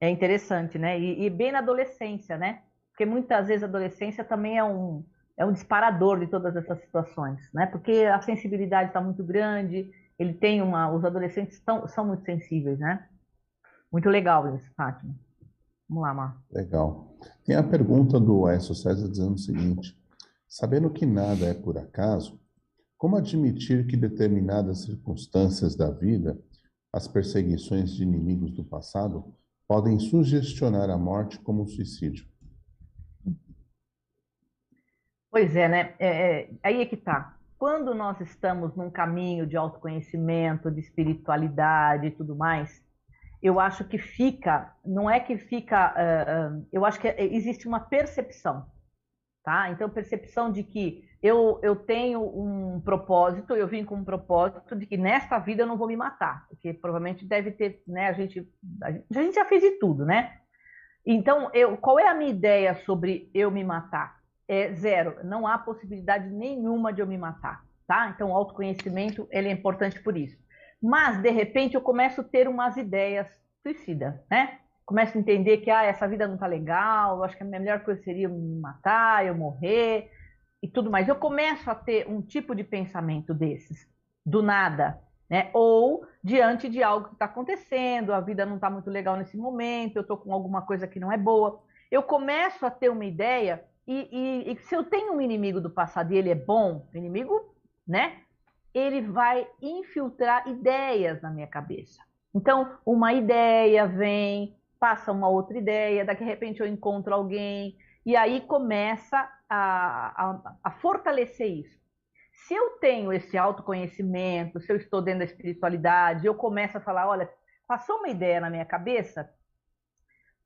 é interessante, né? E bem na adolescência, né? Porque muitas vezes a adolescência também é um disparador de todas essas situações, né? Porque a sensibilidade está muito grande, os adolescentes são muito sensíveis, né? Muito legal isso, Fátima. Vamos lá, Mar. Legal. Tem a pergunta do Aécio César dizendo o seguinte: sabendo que nada é por acaso, como admitir que determinadas circunstâncias da vida, as perseguições de inimigos do passado, podem sugestionar a morte como um suicídio? Pois é, né? Aí é que tá. Quando nós estamos num caminho de autoconhecimento, de espiritualidade e tudo mais, eu acho que não é que fica, eu acho que existe uma percepção, tá? Então, percepção de que eu tenho um propósito, eu vim com um propósito de que nesta vida eu não vou me matar, porque provavelmente deve ter, né? A gente já fez de tudo, né? Então, qual é a minha ideia sobre eu me matar? É zero, não há possibilidade nenhuma de eu me matar, tá? Então, o autoconhecimento, ele é importante por isso. Mas, de repente, eu começo a ter umas ideias suicidas, né? Começo a entender que essa vida não tá legal, eu acho que a melhor coisa seria eu me matar, eu morrer e tudo mais. Eu começo a ter um tipo de pensamento desses, do nada, né? Ou diante de algo que está acontecendo, a vida não está muito legal nesse momento, eu estou com alguma coisa que não é boa. Eu começo a ter uma ideia, e se eu tenho um inimigo do passado e ele é bom, inimigo, né? Ele vai infiltrar ideias na minha cabeça. Então, uma ideia vem, passa uma outra ideia, daqui a repente eu encontro alguém, e aí começa a fortalecer isso. Se eu tenho esse autoconhecimento, se eu estou dentro da espiritualidade, eu começo a falar, olha, passou uma ideia na minha cabeça,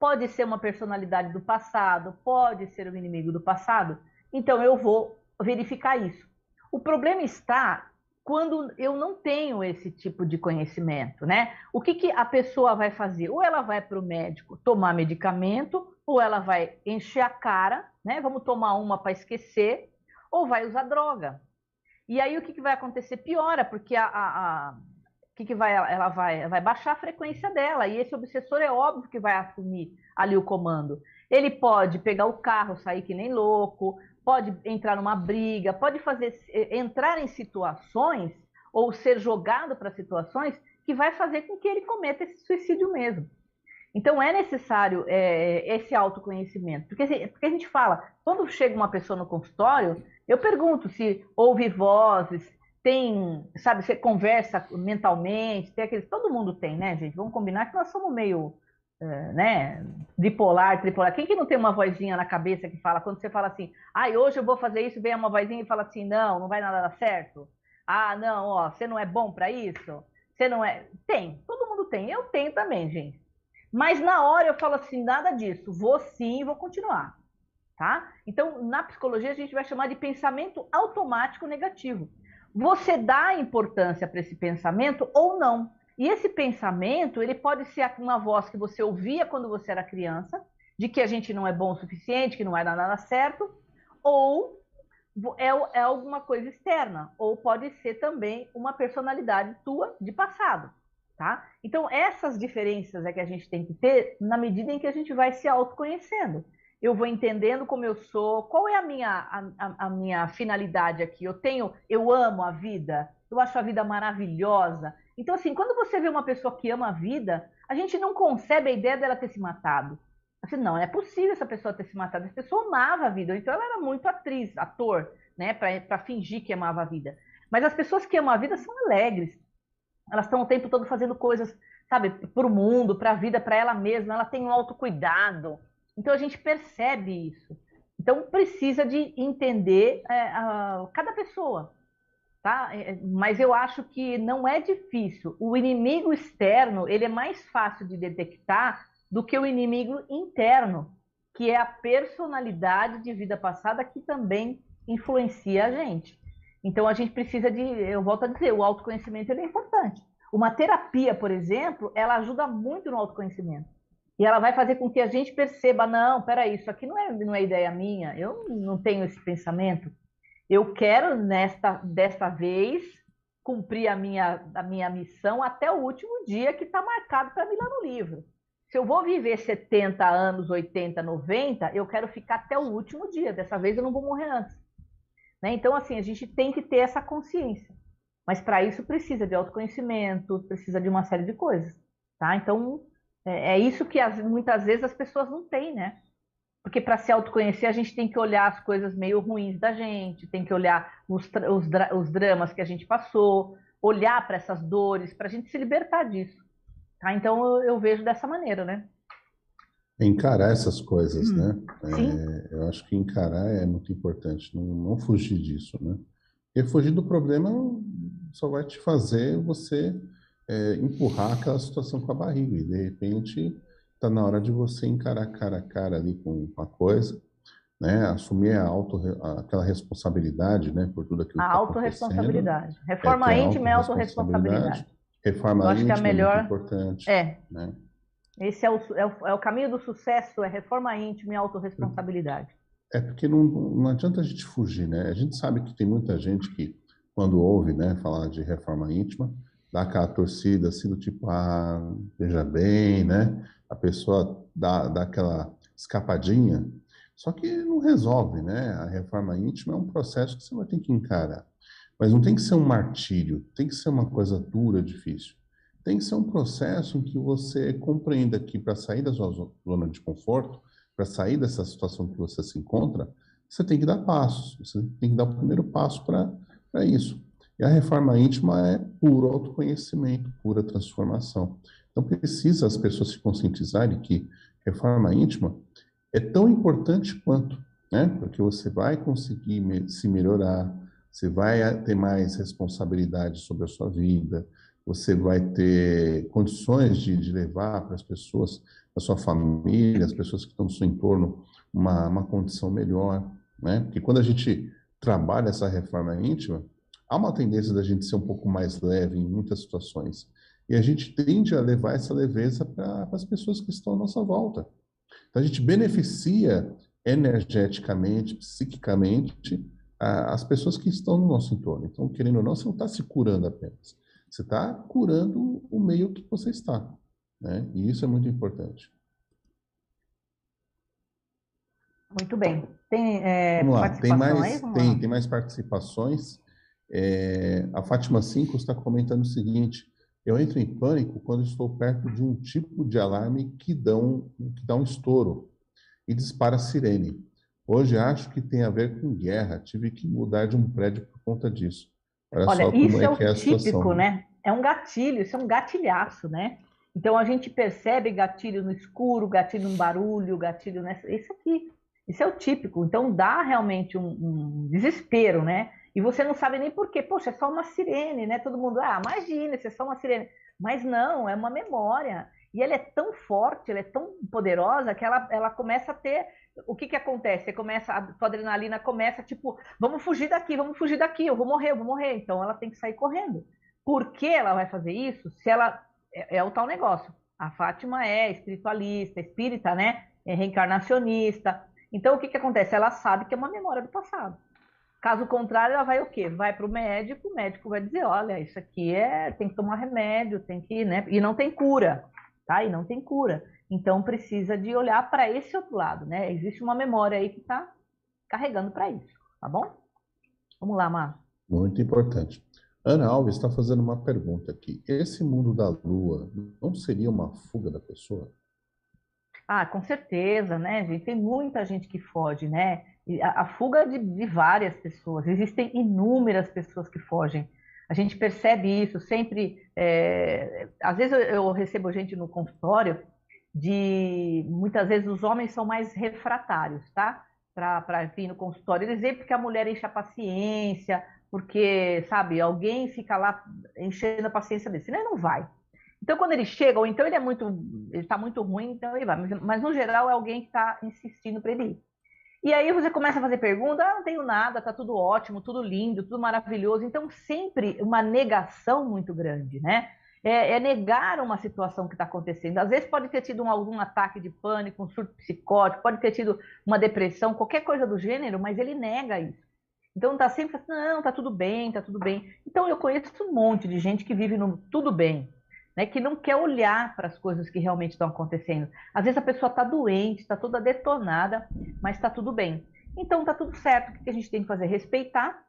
pode ser uma personalidade do passado, pode ser um inimigo do passado, então eu vou verificar isso. O problema está quando eu não tenho esse tipo de conhecimento, né? O que a pessoa vai fazer? Ou ela vai para o médico tomar medicamento, ou ela vai encher a cara, né? Vamos tomar uma para esquecer, ou vai usar droga. E aí o que vai acontecer? Piora, porque ela vai baixar a frequência dela, e esse obsessor é óbvio que vai assumir ali o comando. Ele pode pegar o carro, sair que nem louco, pode entrar numa briga, pode entrar em situações ou ser jogado para situações que vai fazer com que ele cometa esse suicídio mesmo. Então é necessário esse autoconhecimento, porque a gente fala, quando chega uma pessoa no consultório, eu pergunto se ouve vozes, sabe, você conversa mentalmente, tem aqueles, todo mundo tem, né, gente? Vamos combinar que nós somos meio, né, bipolar, tripolar. Quem que não tem uma vozinha na cabeça que fala, quando você fala assim, hoje eu vou fazer isso, vem uma vozinha e fala assim, não vai nada dar certo. Não, ó, você não é bom para isso? Você não é... Tem, todo mundo tem, eu tenho também, gente. Mas na hora eu falo assim, nada disso, vou sim, vou continuar. tá? Então, na psicologia, a gente vai chamar de pensamento automático negativo. Você dá importância para esse pensamento ou não. E esse pensamento, ele pode ser uma voz que você ouvia quando você era criança, de que a gente não é bom o suficiente, que não vai dar nada certo, ou é alguma coisa externa, ou pode ser também uma personalidade tua de passado, tá? Então, essas diferenças é que a gente tem que ter na medida em que a gente vai se autoconhecendo. Eu vou entendendo como eu sou, qual é a minha finalidade aqui. Eu amo a vida, eu acho a vida maravilhosa. Então, assim, quando você vê uma pessoa que ama a vida, a gente não concebe a ideia dela ter se matado. Assim, não é possível essa pessoa ter se matado. Essa pessoa amava a vida, ou então ela era muito atriz, ator, né, para fingir que amava a vida. Mas as pessoas que amam a vida são alegres. Elas estão o tempo todo fazendo coisas, sabe, para o mundo, para a vida, para ela mesma. Ela tem um autocuidado. Então a gente percebe isso. Então precisa de entender cada pessoa, tá? Mas eu acho que não é difícil. O inimigo externo, ele é mais fácil de detectar do que o inimigo interno, que é a personalidade de vida passada que também influencia a gente. Então a gente precisa eu volto a dizer, o autoconhecimento ele é importante. Uma terapia, por exemplo, ela ajuda muito no autoconhecimento. E ela vai fazer com que a gente perceba, não, peraí, isso aqui não é ideia minha, eu não tenho esse pensamento. Eu quero, desta vez, cumprir a minha missão até o último dia que está marcado para mim lá no livro. Se eu vou viver 70 anos, 80, 90, eu quero ficar até o último dia. Dessa vez eu não vou morrer antes. Né? Então, assim, a gente tem que ter essa consciência. Mas para isso precisa de autoconhecimento, precisa de uma série de coisas. Tá? Então, é isso que muitas vezes as pessoas não têm, né? Porque para se autoconhecer, a gente tem que olhar as coisas meio ruins da gente, tem que olhar os dramas que a gente passou, olhar para essas dores, para a gente se libertar disso. Tá? Então, eu vejo dessa maneira, né? Encarar essas coisas, né? Sim. Eu acho que encarar é muito importante, não fugir disso, né? Porque fugir do problema só vai te fazer você empurrar aquela situação com a barriga. E, de repente, está na hora de você encarar cara a cara ali com a coisa, né? Assumir aquela responsabilidade, né? Por tudo aquilo A que está acontecendo. autorresponsabilidade. Reforma íntima é autorresponsabilidade. Reforma Eu acho que íntima a melhor é muito importante. Né? Esse é o caminho do sucesso, é reforma íntima e autorresponsabilidade. Porque não adianta a gente fugir, né? A gente sabe que tem muita gente que, quando ouve, né, falar de reforma íntima, dá aquela torcida assim do tipo, veja bem, né? A pessoa dá aquela escapadinha, só que não resolve, né? A reforma íntima é um processo que você vai ter que encarar. Mas não tem que ser um martírio, tem que ser uma coisa dura, difícil. Tem que ser um processo em que você compreenda que para sair da sua zona de conforto, para sair dessa situação que você se encontra, você tem que dar passos, você tem que dar o primeiro passo para isso. E a reforma íntima é puro autoconhecimento, pura transformação. Então precisa as pessoas se conscientizarem que reforma íntima é tão importante quanto, né? Porque você vai conseguir se melhorar, você vai ter mais responsabilidade sobre a sua vida, você vai ter condições de levar para as pessoas da sua família, as pessoas que estão no seu entorno, uma condição melhor, né? Porque quando a gente trabalha essa reforma íntima, há uma tendência da gente ser um pouco mais leve em muitas situações. E a gente tende a levar essa leveza para as pessoas que estão à nossa volta. Então, a gente beneficia energeticamente, psiquicamente, as pessoas que estão no nosso entorno. Então, querendo ou não, você não está se curando apenas. Você está curando o meio que você está, né? E isso é muito importante. Muito bem. Tem Vamos lá, participação aí? Tem mais participações. A Fátima 5 está comentando o seguinte: eu entro em pânico quando estou perto de um tipo de alarme que dá um estouro e dispara a sirene. Hoje acho que tem a ver com guerra. Tive que mudar de um prédio por conta disso. Olha, só isso é que o a típico, situação. né? É um gatilho, isso é um gatilhaço, né? Então a gente percebe gatilho no escuro, gatilho no barulho, gatilho nessa. Isso aqui. Isso é o típico. Então dá realmente um desespero, né? E você não sabe nem por quê. Poxa, é só uma sirene, né? Todo mundo, imagina, isso é só uma sirene. Mas não, é uma memória. E ela é tão forte, ela é tão poderosa que ela começa a ter... O que que acontece? A tua adrenalina começa, tipo, vamos fugir daqui, eu vou morrer. Então ela tem que sair correndo. Por que ela vai fazer isso? Se ela... É o tal negócio. A Fátima é espiritualista, espírita, né? É reencarnacionista. Então o que que acontece? Ela sabe que é uma memória do passado. Caso contrário, ela vai o quê? Vai para o médico vai dizer, olha, isso aqui tem que tomar remédio, tem que, né? E não tem cura, tá? E não tem cura. Então precisa de olhar para esse outro lado, né? Existe uma memória aí que está carregando para isso, tá bom? Vamos lá, Mar. Muito importante. Ana Alves está fazendo uma pergunta aqui. Esse mundo da Lua não seria uma fuga da pessoa? Ah, com certeza, né, gente? Tem muita gente que foge, né? E a fuga de várias pessoas. Existem inúmeras pessoas que fogem. A gente percebe isso sempre. Às vezes eu recebo gente no consultório muitas vezes os homens são mais refratários, tá? Para vir no consultório. Eles vêm porque a mulher enche a paciência, porque, sabe, alguém fica lá enchendo a paciência dele, senão ele não vai. Então, quando ele chega, ou então ele está muito ruim, então ele vai. Mas no geral é alguém que está insistindo para ele ir. E aí você começa a fazer pergunta, não tenho nada, tá tudo ótimo, tudo lindo, tudo maravilhoso. Então, sempre uma negação muito grande, né? É negar uma situação que está acontecendo. Às vezes pode ter tido algum ataque de pânico, um surto psicótico, pode ter tido uma depressão, qualquer coisa do gênero, mas ele nega isso. Então está sempre assim, não, tá tudo bem, tá tudo bem. Então eu conheço um monte de gente que vive no tudo bem, né, que não quer olhar para as coisas que realmente estão acontecendo. Às vezes a pessoa está doente, está toda detonada, mas está tudo bem. Então está tudo certo. O que a gente tem que fazer? Respeitar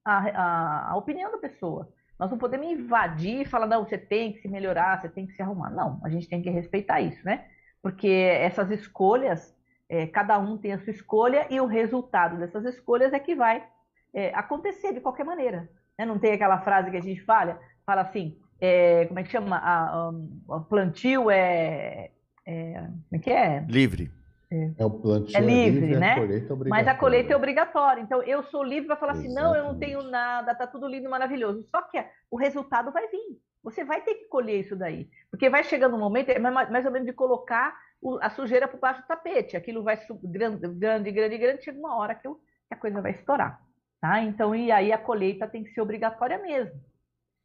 a opinião da pessoa. Nós não podemos invadir e falar, não, você tem que se melhorar, você tem que se arrumar. Não, a gente tem que respeitar isso, né? Porque essas escolhas, cada um tem a sua escolha e o resultado dessas escolhas é que vai acontecer de qualquer maneira. Né? Não tem aquela frase que a gente fala assim, como é que chama? O plantio como é que é? Livre. O plantio é livre, a né? colheita é obrigatória. Mas a colheita é obrigatória. Então, eu sou livre para falar assim, não, eu não tenho Exatamente. nada, tá tudo lindo e maravilhoso. Só que o resultado vai vir. Você vai ter que colher isso daí. Porque vai chegando um momento, mais ou menos de colocar a sujeira por baixo do tapete. Aquilo vai grande, chega uma hora que a coisa vai estourar. Tá? Então, e aí a colheita tem que ser obrigatória mesmo.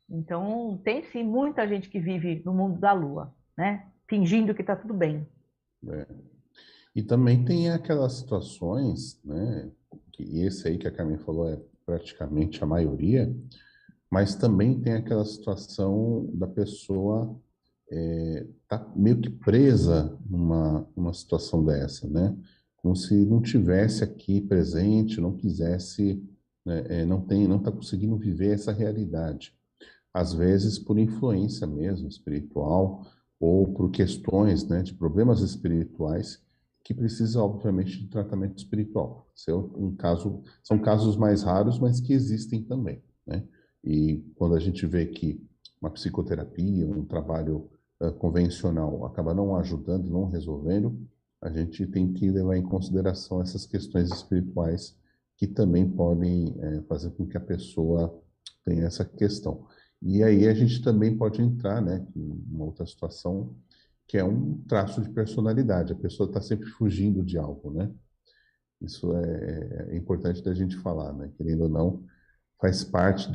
Então, tem sim muita gente que vive no mundo da lua, né? Fingindo que está tudo bem. E também tem aquelas situações, né? Que esse aí que a Carmen falou é praticamente a maioria, mas também tem aquela situação da pessoa tá meio que presa numa situação dessa, né? Como se não tivesse aqui presente, não quisesse, né? Não está conseguindo viver essa realidade. Às vezes por influência mesmo espiritual ou por questões, né, de problemas espirituais que precisa obviamente de tratamento espiritual. São casos mais raros, mas que existem também, né? E quando a gente vê que uma psicoterapia, um trabalho convencional acaba não ajudando, não resolvendo, a gente tem que levar em consideração essas questões espirituais que também podem fazer com que a pessoa tenha essa questão. E aí a gente também pode entrar, né, em uma outra situação, que é um traço de personalidade. A pessoa está sempre fugindo de algo, né? Isso é importante da gente falar, né? Querendo ou não, faz parte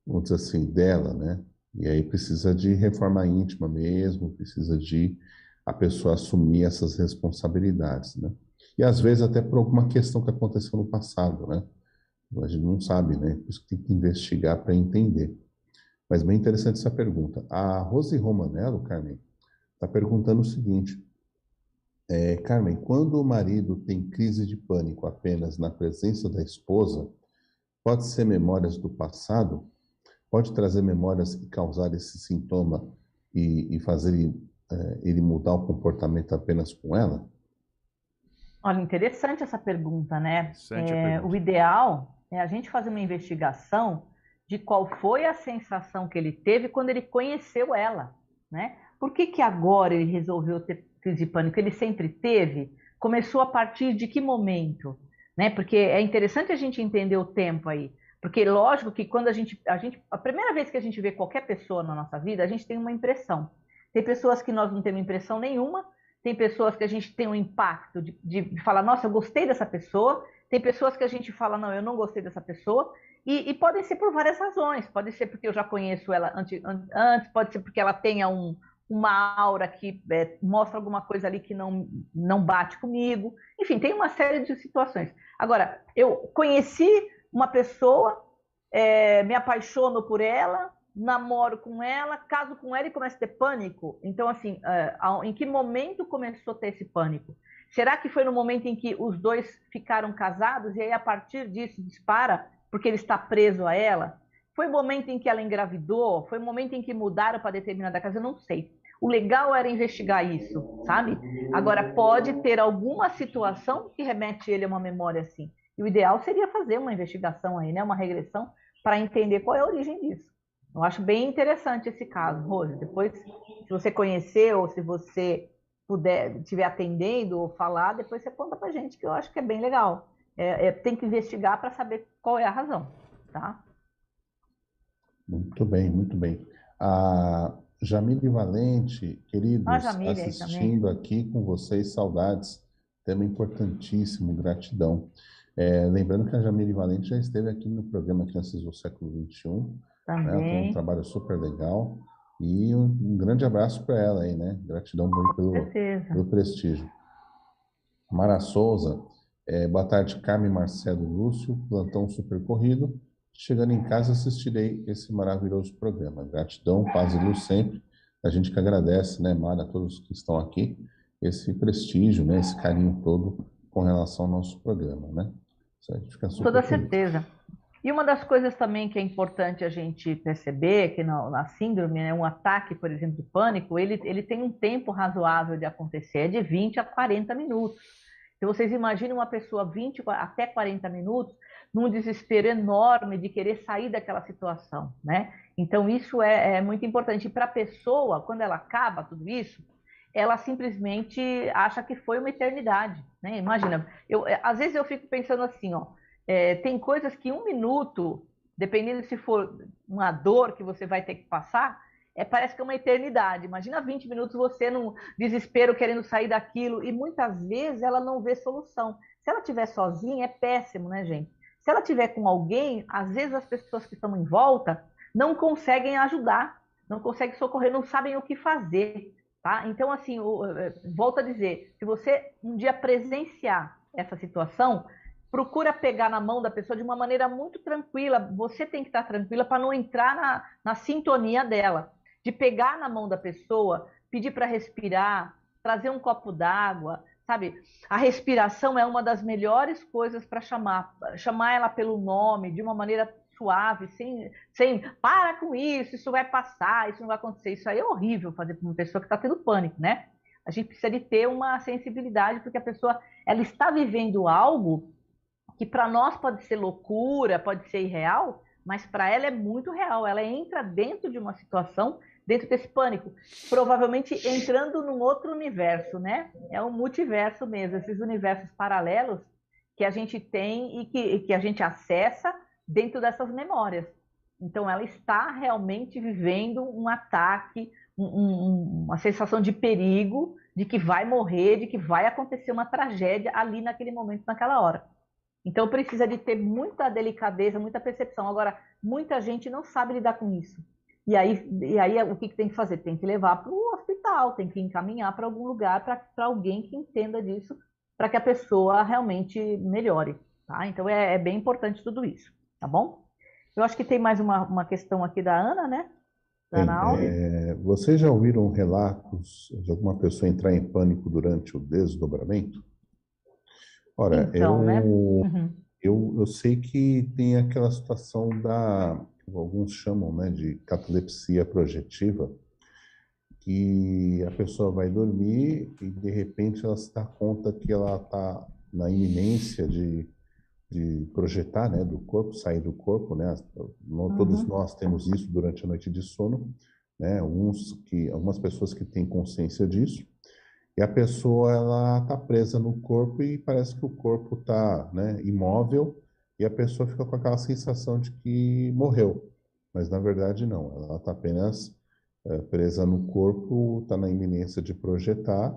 vamos dizer assim, dela, né? E aí precisa de reforma íntima mesmo, precisa de a pessoa assumir essas responsabilidades, né? E às vezes até por alguma questão que aconteceu no passado, né? A gente não sabe, né? Por isso que tem que investigar para entender. Mas bem interessante essa pergunta. A Rose Romanello, Carmen, está perguntando o seguinte. Carmen, quando o marido tem crise de pânico apenas na presença da esposa, pode ser memórias do passado? Pode trazer memórias e causar esse sintoma e fazer ele mudar o comportamento apenas com ela? Olha, interessante essa pergunta, né? O ideal é a gente fazer uma investigação de qual foi a sensação que ele teve quando ele conheceu ela, né? Por que agora ele resolveu ter crise de pânico? Ele sempre teve? Começou a partir de que momento? Né? Porque é interessante a gente entender o tempo aí. Porque lógico que quando a primeira vez que a gente vê qualquer pessoa na nossa vida, a gente tem uma impressão. Tem pessoas que nós não temos impressão nenhuma, tem pessoas que a gente tem um impacto de falar, nossa, eu gostei dessa pessoa, tem pessoas que a gente fala, não, eu não gostei dessa pessoa, e podem ser por várias razões, pode ser porque eu já conheço ela antes, pode ser porque ela tenha uma aura que mostra alguma coisa ali que não bate comigo, enfim, tem uma série de situações. Agora, eu conheci uma pessoa, me apaixono por ela, namoro com ela, caso com ela e começo a ter pânico. Então, assim, em que momento começou a ter esse pânico? Será que foi no momento em que os dois ficaram casados e aí a partir disso dispara porque ele está preso a ela? Foi o momento em que ela engravidou? Foi o momento em que mudaram para determinada casa? Eu não sei. O legal era investigar isso, sabe? Agora, pode ter alguma situação que remete ele a uma memória assim. E o ideal seria fazer uma investigação aí, né? Uma regressão para entender qual é a origem disso. Eu acho bem interessante esse caso, Rose. Depois, se você conhecer ou se você puder, estiver atendendo ou falar, depois você conta pra gente, que eu acho que é bem legal. Tem que investigar para saber qual é a razão, tá? Muito bem, muito bem. A Jamile Valente, queridos, Jamile aí também. assistindo aqui com vocês, saudades. Tema importantíssimo, gratidão. Lembrando que a Jamile Valente já esteve aqui no programa Crianças do Século XXI. Né? Ela tem um trabalho super legal. E um grande abraço para ela aí, né? Gratidão pelo prestígio. Mara Souza, boa tarde, Carmen, Marcelo, Lúcio, plantão super corrido. Chegando em casa, assistirei esse maravilhoso programa. Gratidão, paz e luz sempre. A gente que agradece, né, Mara, a todos que estão aqui, esse prestígio, né, esse carinho todo com relação ao nosso programa, né? Isso aí fica super Toda feliz. certeza. E uma das coisas também que é importante a gente perceber, que na síndrome, né, um ataque, por exemplo, de pânico, ele tem um tempo razoável de acontecer, é de 20 a 40 minutos. Então, vocês imaginem uma pessoa 20 até 40 minutos num desespero enorme de querer sair daquela situação, né? Então, isso é muito importante. Para a pessoa, quando ela acaba tudo isso, ela simplesmente acha que foi uma eternidade, né? Imagina, às vezes eu fico pensando assim, ó, tem coisas que 1 minuto, dependendo se for uma dor que você vai ter que passar, parece que é uma eternidade. Imagina 20 minutos você num desespero querendo sair daquilo, e muitas vezes ela não vê solução. Se ela estiver sozinha, é péssimo, né, gente? Se ela estiver com alguém, às vezes as pessoas que estão em volta não conseguem ajudar, não conseguem socorrer, não sabem o que fazer, tá? Então, assim, volto a dizer, se você um dia presenciar essa situação, procura pegar na mão da pessoa de uma maneira muito tranquila. Você tem que estar tranquila para não entrar na sintonia dela. De pegar na mão da pessoa, pedir para respirar, trazer um copo d'água, sabe? A respiração é uma das melhores coisas para chamar ela pelo nome, de uma maneira suave, sem para com isso vai passar, isso não vai acontecer. Isso aí é horrível fazer para uma pessoa que está tendo pânico, né? A gente precisa de ter uma sensibilidade, porque a pessoa ela está vivendo algo que para nós pode ser loucura, pode ser irreal, mas para ela é muito real. Ela entra dentro de uma situação, dentro desse pânico, provavelmente entrando num outro universo, né? É um multiverso mesmo, esses universos paralelos que a gente tem e que a gente acessa dentro dessas memórias. Então, ela está realmente vivendo um ataque, uma sensação de perigo, de que vai morrer, de que vai acontecer uma tragédia ali naquele momento, naquela hora. Então, precisa de ter muita delicadeza, muita percepção. Agora, muita gente não sabe lidar com isso. E aí o que tem que fazer? Tem que levar para o hospital, tem que encaminhar para algum lugar, para alguém que entenda disso, para que a pessoa realmente melhore. Tá? Então, é bem importante tudo isso. Tá bom? Eu acho que tem mais uma questão aqui da Ana, né? Da Ana Alves. Vocês já ouviram relatos de alguma pessoa entrar em pânico durante o desdobramento? Ora, Então, né? eu sei que tem aquela situação alguns chamam, né, de catalepsia projetiva, que a pessoa vai dormir e de repente ela se dá conta que ela está na iminência de projetar, né, do corpo, sair do corpo, né? Todos nós temos isso durante a noite de sono, né? Algumas pessoas que têm consciência disso. E a pessoa, ela está presa no corpo e parece que o corpo está, né, imóvel, e a pessoa fica com aquela sensação de que morreu. Mas, na verdade, não. Ela está apenas presa no corpo, está na iminência de projetar,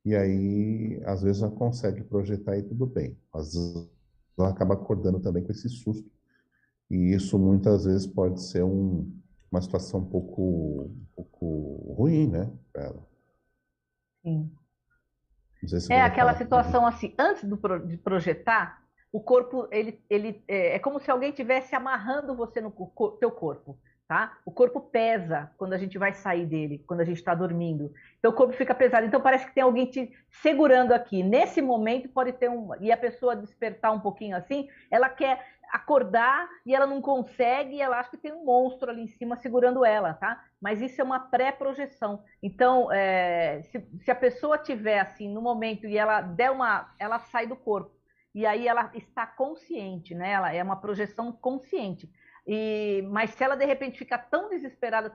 e aí, às vezes, ela consegue projetar e tudo bem. Às vezes, ela acaba acordando também com esse susto, e isso muitas vezes pode ser uma situação um pouco ruim, né, para ela. Sim. Não sei se É vai aquela falar. situação assim, antes de projetar, o corpo, ele é como se alguém tivesse amarrando você no teu corpo, tá? O corpo pesa quando a gente vai sair dele, quando a gente está dormindo. Então o corpo fica pesado. Então parece que tem alguém te segurando aqui. Nesse momento pode ter e a pessoa despertar um pouquinho assim, ela quer acordar e ela não consegue, e ela acha que tem um monstro ali em cima segurando ela, tá? Mas isso é uma pré-projeção. Então, se a pessoa tiver assim no momento e ela ela sai do corpo e aí ela está consciente, né? Ela é uma projeção consciente. Mas se ela de repente fica tão desesperada,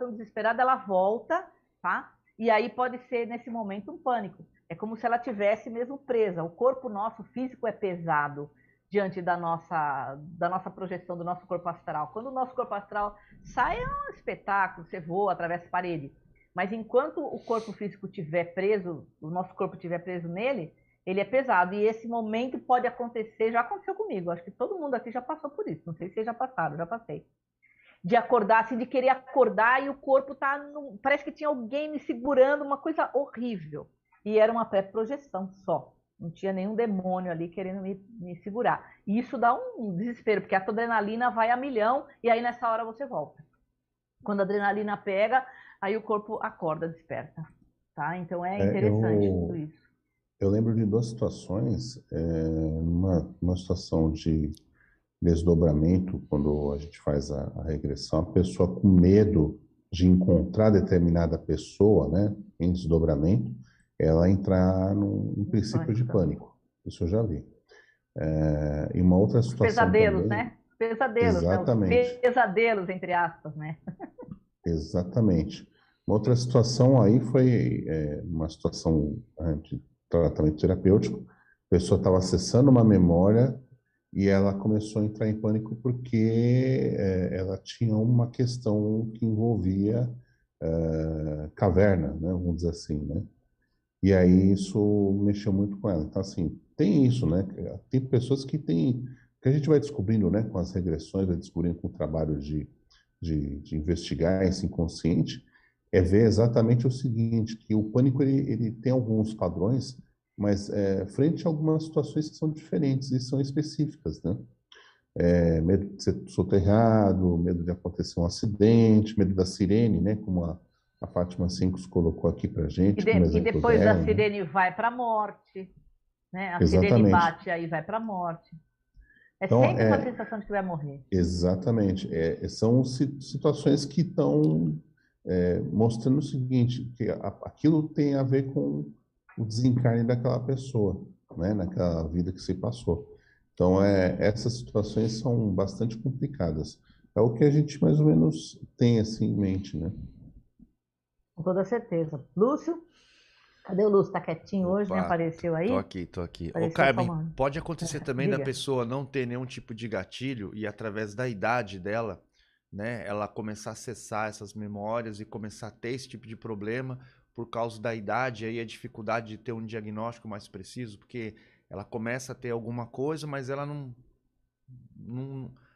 ela volta, tá? E aí pode ser nesse momento um pânico. É como se ela tivesse mesmo presa. O corpo nosso físico é pesado diante da nossa projeção, do nosso corpo astral. Quando o nosso corpo astral sai, é um espetáculo, você voa, atravessa a parede. Mas enquanto o corpo físico estiver preso, o nosso corpo estiver preso nele, ele é pesado. E esse momento pode acontecer, já aconteceu comigo, acho que todo mundo aqui já passou por isso, não sei se vocês já passaram, já passei. De acordar, assim, de querer acordar e o corpo tá parece que tinha alguém me segurando, uma coisa horrível. E era uma pré-projeção só. Não tinha nenhum demônio ali querendo me segurar. E isso dá um desespero, porque a tua adrenalina vai a milhão e aí nessa hora você volta. Quando a adrenalina pega, aí o corpo acorda, desperta. Tá? Então é interessante tudo isso. Eu lembro de duas situações. Uma situação de desdobramento, quando a gente faz a regressão, a pessoa com medo de encontrar determinada pessoa, né, em desdobramento, ela entrar num princípio de pânico. Isso eu já vi. E uma outra situação pesadelos, também, né? Pesadelos, exatamente. Né? Os pesadelos, entre aspas, né? Exatamente. Uma outra situação aí foi uma situação de tratamento terapêutico. A pessoa estava acessando uma memória e ela começou a entrar em pânico porque ela tinha uma questão que envolvia caverna, né, vamos dizer assim, né? E aí isso mexeu muito com ela. Então, assim, tem isso, né? Tem pessoas que que a gente vai descobrindo, né, com as regressões, vai descobrindo com o trabalho de investigar esse inconsciente, é ver exatamente o seguinte, que o pânico ele tem alguns padrões, mas frente a algumas situações que são diferentes e são específicas, né? Medo de ser soterrado, medo de acontecer um acidente, medo da sirene, né? Como a Fátima Sincos colocou aqui para gente, como exemplo E depois dela, da sirene vai para a morte, né? A sirene Exatamente. bate aí vai para a morte. É Então, sempre uma sensação de que vai morrer. Exatamente. São situações que estão mostrando o seguinte, que aquilo tem a ver com o desencarne daquela pessoa, né, naquela vida que se passou. Então, essas situações são bastante complicadas. É o que a gente mais ou menos tem assim em mente, né? Com toda certeza. Lúcio? Cadê o Lúcio? Tá quietinho hoje, né? Apareceu aí? Tô aqui. Apareceu Ô, Carmen, falando. pode acontecer também da Diga. pessoa não ter nenhum tipo de gatilho e através da idade dela, né, ela começar a acessar essas memórias e começar a ter esse tipo de problema por causa da idade, aí a dificuldade de ter um diagnóstico mais preciso, porque ela começa a ter alguma coisa, mas ela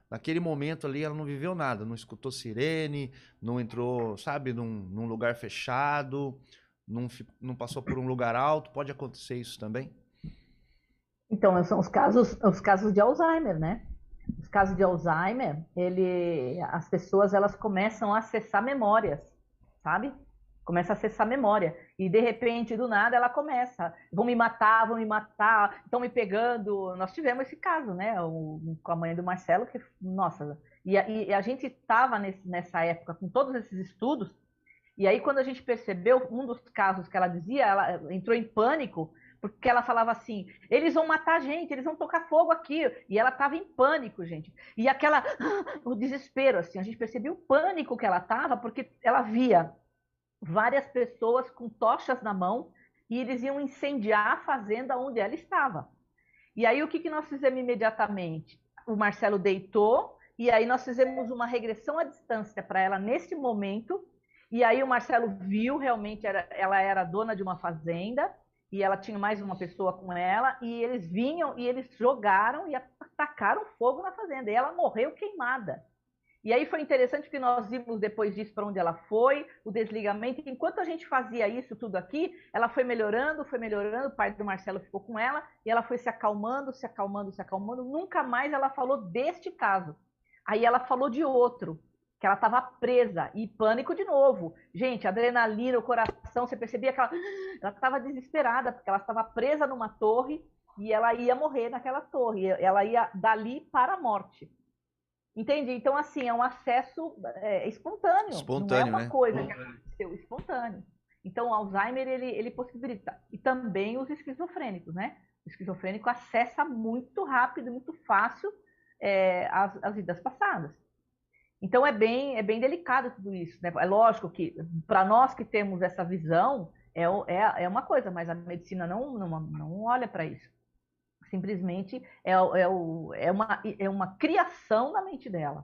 naquele momento ali ela não viveu nada, não escutou sirene, não entrou, sabe, num lugar fechado, não passou por um lugar alto. Pode acontecer isso também? Então, são os casos de Alzheimer, né? Os casos de Alzheimer, as pessoas elas começam a acessar memórias, sabe? Começa a acessar memória. E de repente, do nada, ela começa. Vão me matar, estão me pegando. Nós tivemos esse caso, né? Com a mãe do Marcelo, que, nossa. E a gente estava nessa época com todos esses estudos. E aí, quando a gente percebeu, um dos casos que ela dizia, ela entrou em pânico, porque ela falava assim: eles vão matar a gente, eles vão tocar fogo aqui. E ela estava em pânico, gente. E o desespero, assim, a gente percebeu o pânico que ela estava, porque ela via várias pessoas com tochas na mão e eles iam incendiar a fazenda onde ela estava. E aí, o que nós fizemos imediatamente? O Marcelo deitou, e aí nós fizemos uma regressão à distância para ela nesse momento. E aí o Marcelo viu, realmente, ela era dona de uma fazenda, e ela tinha mais uma pessoa com ela, e eles vinham e eles jogaram e atacaram fogo na fazenda, e ela morreu queimada. E aí foi interessante que nós vimos depois disso para onde ela foi, o desligamento. Enquanto a gente fazia isso tudo aqui, ela foi melhorando, o pai do Marcelo ficou com ela, e ela foi se acalmando, se acalmando, se acalmando. Nunca mais ela falou deste caso. Aí ela falou de outro, que ela estava presa, e pânico de novo. Gente, adrenalina, o coração, você percebia que ela estava desesperada, porque ela estava presa numa torre, e ela ia morrer naquela torre, ela ia dali para a morte. Entende? Então, assim, é um acesso espontâneo. Espontâneo, não é uma né? coisa que aconteceu, espontâneo. Então, o Alzheimer, ele possibilita. E também os esquizofrênicos, né? O esquizofrênico acessa muito rápido, muito fácil as vidas passadas. Então, é bem delicado tudo isso, né? É lógico que, para nós que temos essa visão, é uma coisa, mas a medicina não olha para isso. Simplesmente é uma criação na mente dela,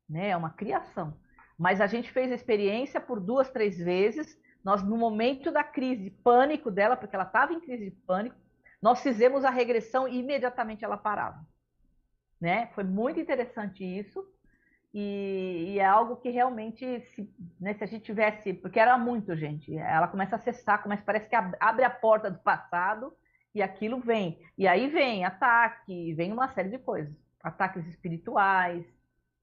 né? É uma criação. Mas a gente fez a experiência por 2, 3 vezes. Nós, no momento da crise de pânico dela, porque ela estava em crise de pânico, nós fizemos a regressão e imediatamente ela parava, né? Foi muito interessante isso. E é algo que realmente, né, se a gente tivesse, porque era muito, gente, ela começa a acessar, parece que abre a porta do passado e aquilo vem. E aí vem ataque, vem uma série de coisas, ataques espirituais,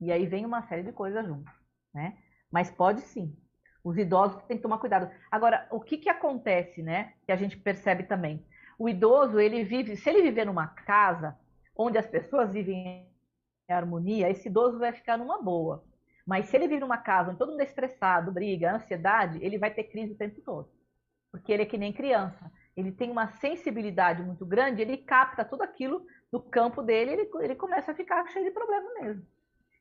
e aí vem uma série de coisas junto, né? Mas pode sim. Os idosos têm que tomar cuidado. Agora, o que acontece, né, que a gente percebe também? O idoso, se ele viver numa casa onde as pessoas vivem em harmonia, esse idoso vai ficar numa boa. Mas se ele vive numa casa onde todo mundo é estressado, briga, ansiedade, ele vai ter crise o tempo todo. Porque ele é que nem criança. Ele tem uma sensibilidade muito grande, ele capta tudo aquilo do campo dele, ele começa a ficar cheio de problema mesmo.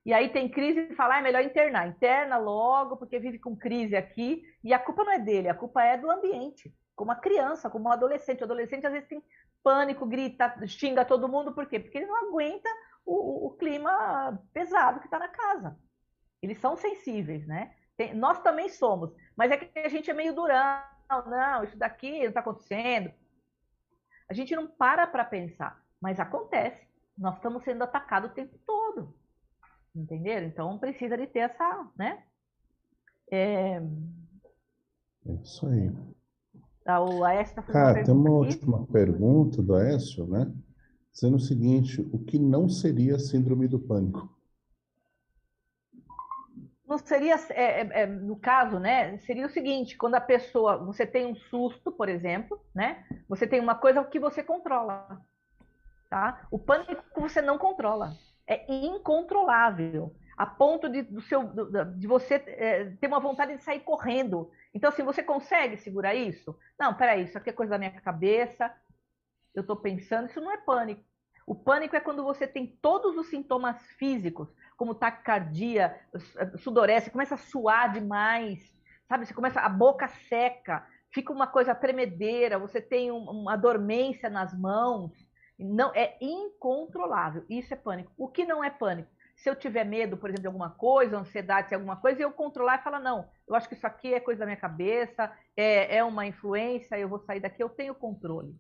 E aí tem crise e fala, é melhor internar. Interna logo, porque vive com crise aqui. E a culpa não é dele, a culpa é do ambiente. Como a criança, como um adolescente. O adolescente às vezes tem pânico, grita, xinga todo mundo. Por quê? Porque ele não aguenta o clima pesado que está na casa. Eles são sensíveis, né? Nós também somos, mas é que a gente é meio durão. Não, isso daqui não está acontecendo. A gente não para pensar, mas acontece. Nós estamos sendo atacados o tempo todo. Entenderam? Então precisa de ter essa, né? É isso aí. O Aécio está fazendo Cara, tem uma aqui. última pergunta do Aécio, né? Dizendo o seguinte, o que não seria síndrome do pânico? Não seria, no caso, né? Seria o seguinte, quando a pessoa, você tem um susto, por exemplo, né? Você tem uma coisa que você controla, tá? O pânico você não controla, é incontrolável, a ponto de você ter uma vontade de sair correndo. Então, assim, você consegue segurar isso? Não, peraí, isso aqui é coisa da minha cabeça, eu estou pensando, isso não é pânico. O pânico é quando você tem todos os sintomas físicos, como taquicardia, sudorese, começa a suar demais, sabe? Você começa, a boca seca, fica uma coisa tremedeira, você tem uma dormência nas mãos. Não, é incontrolável. Isso é pânico. O que não é pânico? Se eu tiver medo, por exemplo, de alguma coisa, ansiedade de alguma coisa, eu controlar e falar, não, eu acho que isso aqui é coisa da minha cabeça, é uma influência, eu vou sair daqui, eu tenho controle.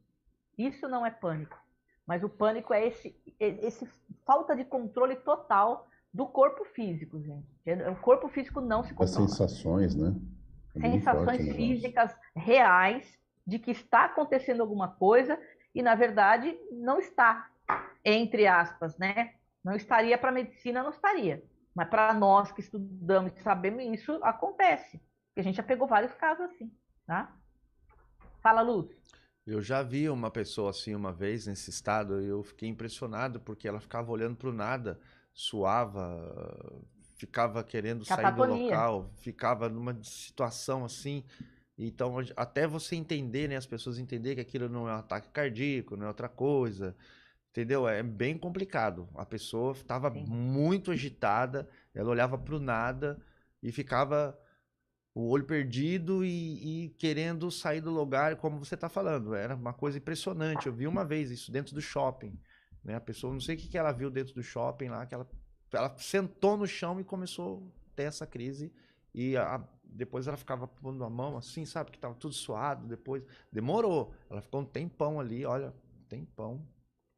Isso não é pânico. Mas o pânico é esse falta de controle total do corpo físico, gente. O corpo físico não se controla. As sensações, né? Sensações físicas reais de que está acontecendo alguma coisa e, na verdade, não está, entre aspas, né? Não estaria para a medicina, não estaria. Mas para nós que estudamos e sabemos, isso acontece. E a gente já pegou vários casos assim, tá? Fala, Lúcio. Eu já vi uma pessoa assim uma vez nesse estado e eu fiquei impressionado porque ela ficava olhando para o nada, suava, ficava querendo sair do local, ficava numa situação assim. Então, até você entender, né, as pessoas entenderem que aquilo não é um ataque cardíaco, não é outra coisa, entendeu? É bem complicado. A pessoa estava muito agitada, ela olhava para o nada e ficava o olho perdido e querendo sair do lugar, como você está falando. Era uma coisa impressionante. Eu vi uma vez isso dentro do shopping, né? A pessoa, não sei o que ela viu dentro do shopping lá, que ela sentou no chão e começou a ter essa crise. E depois ela ficava pondo a mão assim, sabe, que tava tudo suado, depois demorou. Ela ficou um tempão ali, olha, tempão.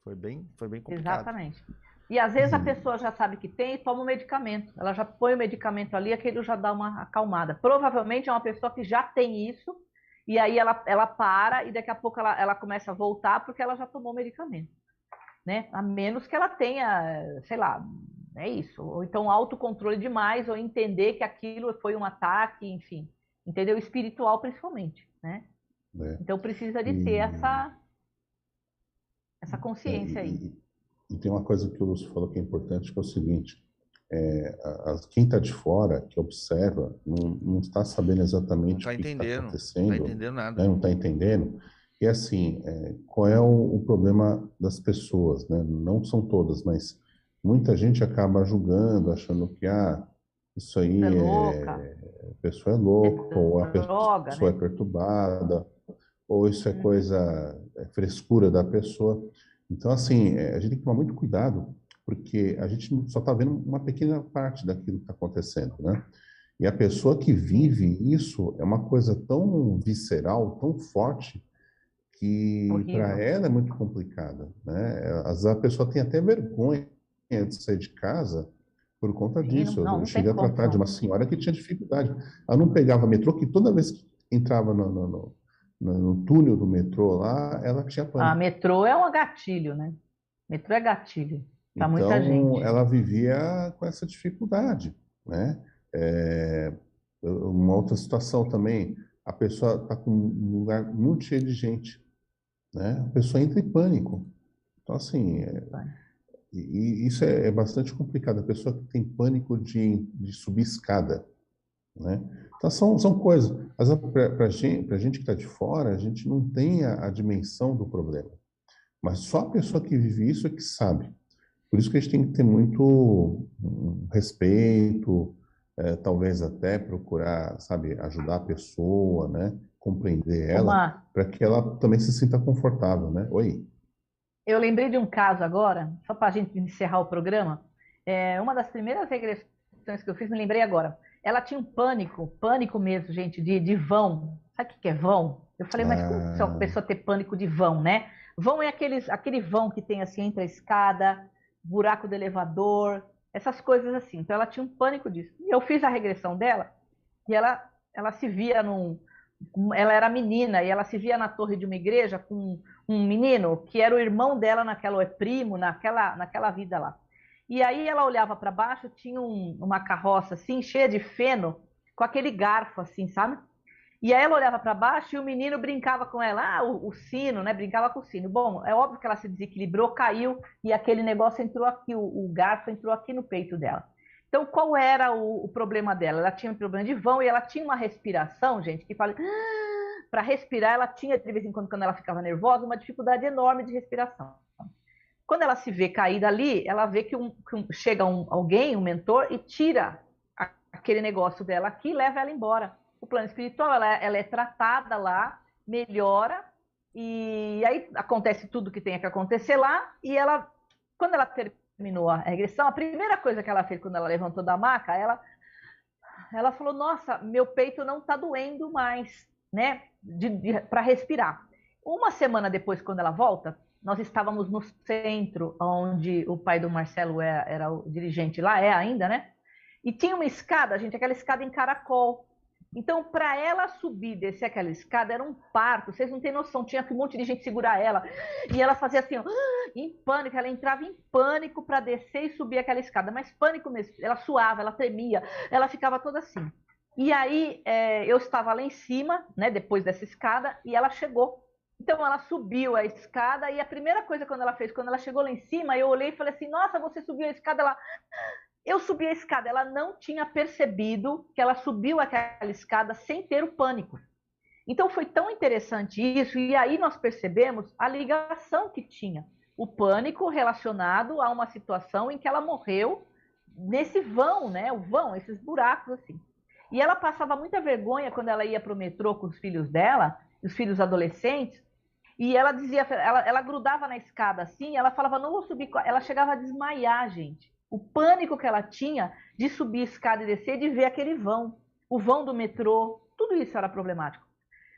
Foi bem complicado. Exatamente. E às vezes a pessoa já sabe que tem e toma o medicamento. Ela já põe o medicamento ali, aquele já dá uma acalmada. Provavelmente é uma pessoa que já tem isso, e aí ela para e daqui a pouco ela começa a voltar porque ela já tomou o medicamento, né? A menos que ela tenha, sei lá, é isso. Ou então autocontrole demais, ou entender que aquilo foi um ataque, enfim. Entendeu? Espiritual principalmente, né? Então precisa de ter essa consciência aí. E tem uma coisa que o Lúcio falou que é importante, que é o seguinte, quem está de fora, que observa, não está sabendo exatamente o que está acontecendo. Não está entendendo nada. Né? Não está entendendo. E assim, qual é o problema das pessoas? Né? Não são todas, mas muita gente acaba julgando, achando que isso aí a pessoa é louca, ou a pessoa é perturbada, ou isso é coisa, frescura da pessoa. Então, assim, a gente tem que tomar muito cuidado, porque a gente só está vendo uma pequena parte daquilo que está acontecendo, né? E a pessoa que vive isso é uma coisa tão visceral, tão forte, que para ela é muito complicada, né? Às vezes a pessoa tem até vergonha de sair de casa por conta disso. Eu cheguei a tratar de uma senhora que tinha dificuldade. Ela não pegava metrô, que toda vez que entrava no túnel do metrô lá, ela tinha pânico. Metrô é um gatilho, né? Metrô é gatilho para muita gente. Então, ela vivia com essa dificuldade, né? Uma outra situação também, a pessoa está com um lugar muito cheio de gente, né? A pessoa entra em pânico. Então, assim, isso é bastante complicado. A pessoa que tem pânico de subir escada, né? Então, são coisas. Mas para gente que está de fora, a gente não tem a dimensão do problema. Mas só a pessoa que vive isso é que sabe. Por isso que a gente tem que ter muito respeito, talvez até procurar, sabe, ajudar a pessoa, né? Compreender ela, para que ela também se sinta confortável, né? Oi. Eu lembrei de um caso agora, só para a gente encerrar o programa. Uma das primeiras regressões que eu fiz, me lembrei agora. Ela tinha um pânico mesmo, gente, de vão. Sabe o que é vão? Eu falei, mas como se a pessoa ter pânico de vão, né? Vão é aquele vão que tem assim entre a escada, buraco do elevador, essas coisas assim. Então ela tinha um pânico disso. E eu fiz a regressão dela e ela se via ela era menina e ela se via na torre de uma igreja com um menino que era o irmão dela naquela, ou primo, naquela vida lá. E aí ela olhava para baixo, tinha uma carroça assim, cheia de feno, com aquele garfo assim, sabe? E aí ela olhava para baixo e o menino brincava com ela, o sino, né? Brincava com o sino. Bom, é óbvio que ela se desequilibrou, caiu e aquele negócio entrou aqui, o garfo entrou aqui no peito dela. Então, qual era o problema dela? Ela tinha um problema de vão e ela tinha uma respiração, gente, que fala... Para respirar, ela tinha, de vez em quando ela ficava nervosa, uma dificuldade enorme de respiração. Quando ela se vê caída ali, ela vê que chega alguém, um mentor, e tira aquele negócio dela aqui e leva ela embora. O plano espiritual, ela é tratada lá, melhora, e aí acontece tudo que tem que acontecer lá, e ela, quando ela terminou a regressão, a primeira coisa que ela fez quando ela levantou da maca, ela falou, nossa, meu peito não está doendo mais, né, para respirar. Uma semana depois, quando ela volta, nós estávamos no centro, onde o pai do Marcelo era o dirigente lá, ainda, né? E tinha uma escada, gente, aquela escada em caracol. Então, para ela subir e descer aquela escada, era um parto, vocês não têm noção, tinha um monte de gente segurar ela. E ela fazia assim, ó, em pânico, ela entrava em pânico para descer e subir aquela escada, mas pânico mesmo, ela suava, ela tremia, ela ficava toda assim. E aí, eu estava lá em cima, né, depois dessa escada, e ela chegou. Então, ela subiu a escada, e a primeira coisa quando ela fez, quando ela chegou lá em cima, eu olhei e falei assim, nossa, você subiu a escada lá. Eu subi a escada, ela não tinha percebido que ela subiu aquela escada sem ter o pânico. Então, foi tão interessante isso, e aí nós percebemos a ligação que tinha. O pânico relacionado a uma situação em que ela morreu nesse vão, né? O vão, esses buracos assim. E ela passava muita vergonha quando ela ia para o metrô com os filhos dela, os filhos adolescentes, e ela dizia, ela grudava na escada assim, ela falava, não vou subir, ela chegava a desmaiar, gente. O pânico que ela tinha de subir a escada e descer, de ver aquele vão. o vão do metrô, tudo isso era problemático.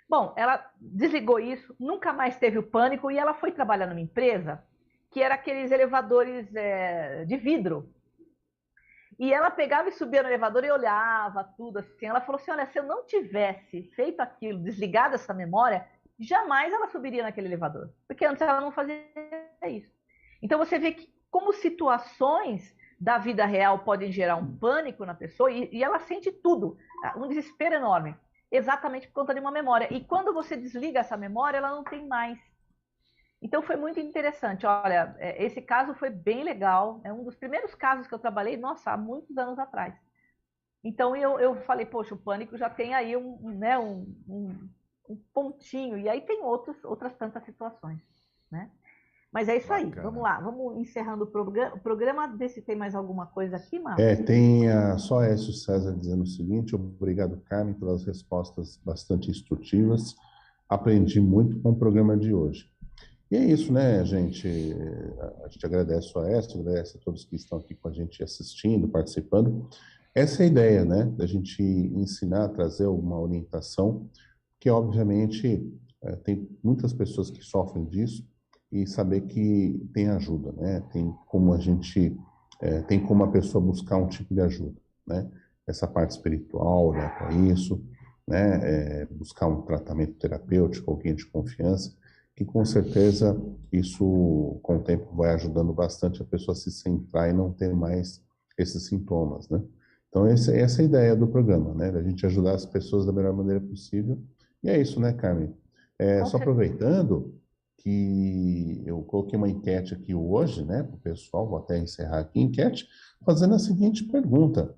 Bom, ela desligou isso, nunca mais teve o pânico e ela foi trabalhar numa empresa que era aqueles elevadores de vidro. E ela pegava e subia no elevador e olhava tudo assim. Ela falou assim: olha, se eu não tivesse feito aquilo, desligado essa memória, jamais ela subiria naquele elevador. Porque antes ela não fazia isso. Então você vê que como situações da vida real podem gerar um pânico na pessoa e ela sente tudo, um desespero enorme, exatamente por conta de uma memória. E quando você desliga essa memória, ela não tem mais. Então foi muito interessante. Olha, esse caso foi bem legal. É um dos primeiros casos que eu trabalhei, nossa, há muitos anos atrás. Então eu falei, poxa, o pânico já tem aí um pontinho. E aí tem outras tantas situações, né? Mas é isso aí. Vamos lá, vamos encerrando o programa. Ver se tem mais alguma coisa aqui, Marcos. Tem só Écio César dizendo o seguinte: obrigado, Carmen, pelas respostas bastante instrutivas. Aprendi muito com o programa de hoje. E é isso, né, gente? A gente agradece o Aécio, agradece a todos que estão aqui com a gente assistindo, participando. Essa é a ideia, né? Da gente ensinar, trazer alguma orientação, que obviamente tem muitas pessoas que sofrem disso e saber que tem ajuda, né? Tem como tem como a pessoa buscar um tipo de ajuda, né? Essa parte espiritual, né, para isso, né? Buscar um tratamento terapêutico, alguém de confiança. E com certeza isso, com o tempo, vai ajudando bastante a pessoa a se centrar e não ter mais esses sintomas, né? Então, essa é a ideia do programa, né? Da gente ajudar as pessoas da melhor maneira possível. E é isso, né, Carmen? Só aproveitando que eu coloquei uma enquete aqui hoje, né, para o pessoal, vou até encerrar aqui a enquete, fazendo a seguinte pergunta.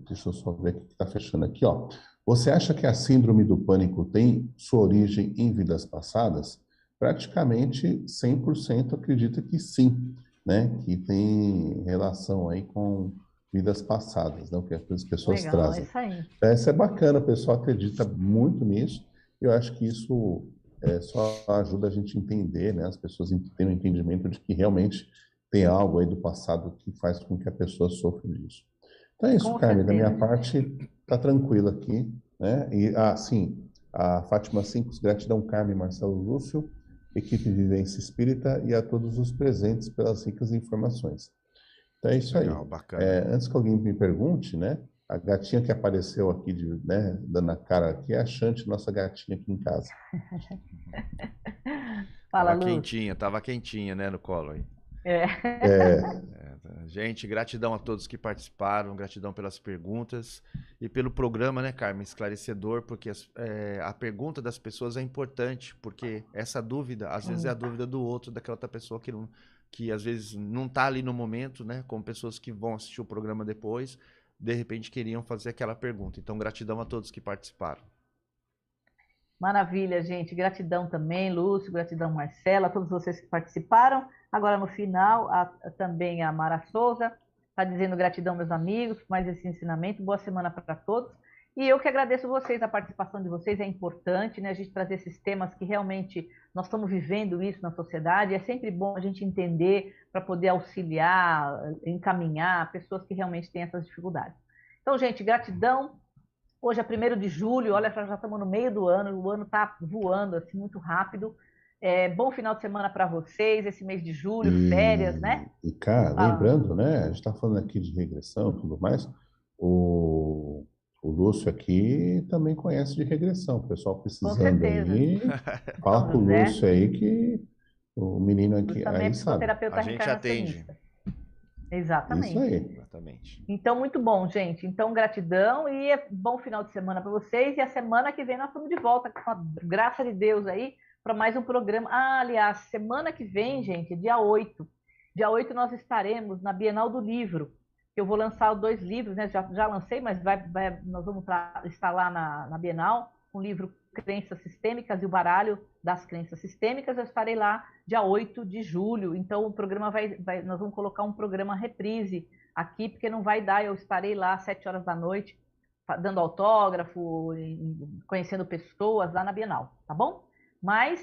Deixa eu só ver o que está fechando aqui, ó. Você acha que a síndrome do pânico tem sua origem em vidas passadas? Praticamente 100% acredita que sim, né? Que tem relação aí com vidas passadas, né? O que as pessoas Legal, trazem. é isso aí. Isso é bacana, o pessoal acredita muito nisso. Eu acho que isso só ajuda a gente a entender, né? As pessoas terem um entendimento de que realmente tem algo aí do passado que faz com que a pessoa sofra disso. Então é isso, Com Carmen. Da minha certeza. parte, tá tranquilo aqui, né? E, sim, a Fátima Simples, gratidão, Carmen, Marcelo Lúcio, equipe Vivência Espírita e a todos os presentes pelas ricas informações. Então é isso Legal, aí. bacana. Antes que alguém me pergunte, né? A gatinha que apareceu aqui, né, dando a cara aqui, é a Xante, nossa gatinha aqui em casa. Fala, Luz. Tava quentinha, né, no colo aí. É, Gente, gratidão a todos que participaram, gratidão pelas perguntas e pelo programa, né, Carmen, esclarecedor, porque a pergunta das pessoas é importante, porque essa dúvida, às vezes é a dúvida do outro, daquela outra pessoa que às vezes não está ali no momento, né, como pessoas que vão assistir o programa depois, de repente queriam fazer aquela pergunta. Então, gratidão a todos que participaram. Maravilha, gente. Gratidão também, Lúcio, gratidão, Marcela, a todos vocês que participaram. Agora, no final, também a Mara Souza está dizendo gratidão, meus amigos, por mais esse ensinamento. Boa semana para todos. E eu que agradeço vocês, a participação de vocês é importante, né? A gente trazer esses temas que realmente nós estamos vivendo isso na sociedade. É sempre bom a gente entender para poder auxiliar, encaminhar pessoas que realmente têm essas dificuldades. Então, gente, gratidão. Hoje é 1º de julho, olha, já estamos no meio do ano, o ano está voando assim muito rápido. Bom final de semana para vocês, esse mês de julho, férias, né? E cara, lembrando, né? A gente está falando aqui de regressão e tudo mais. O Lúcio aqui também conhece de regressão. O pessoal precisando aí, fala com o Lúcio aí que o menino aqui também aí é sabe. psicoterapeuta A gente atende. Exatamente. Isso aí. Exatamente. Então, muito bom, gente. Então, gratidão e bom final de semana para vocês. E a semana que vem nós estamos de volta, com a graça de Deus aí, para mais um programa. aliás, semana que vem, gente, dia 8. Dia 8 nós estaremos na Bienal do Livro. Eu vou lançar 2 livros, né? Já lancei, mas nós vamos estar lá na Bienal, com o livro Crenças Sistêmicas e o Baralho das Crenças Sistêmicas. Eu estarei lá dia 8 de julho. Então, o programa nós vamos colocar um programa reprise aqui, porque não vai dar, eu estarei lá às 7 horas da noite, dando autógrafo, conhecendo pessoas lá na Bienal, tá bom? Mas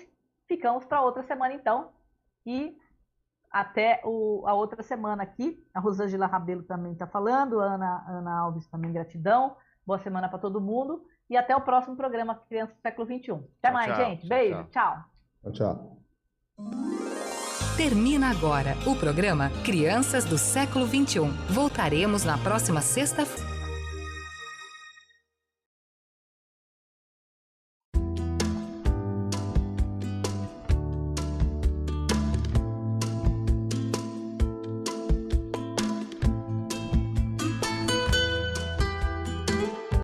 ficamos para outra semana então, e até a outra semana aqui. A Rosângela Rabelo também está falando, a Ana Alves também, gratidão. Boa semana para todo mundo. E até o próximo programa Crianças do Século XXI. Até mais, gente. Beijo. Tchau. Tchau. Termina agora o programa Crianças do Século XXI. Voltaremos na próxima sexta-feira.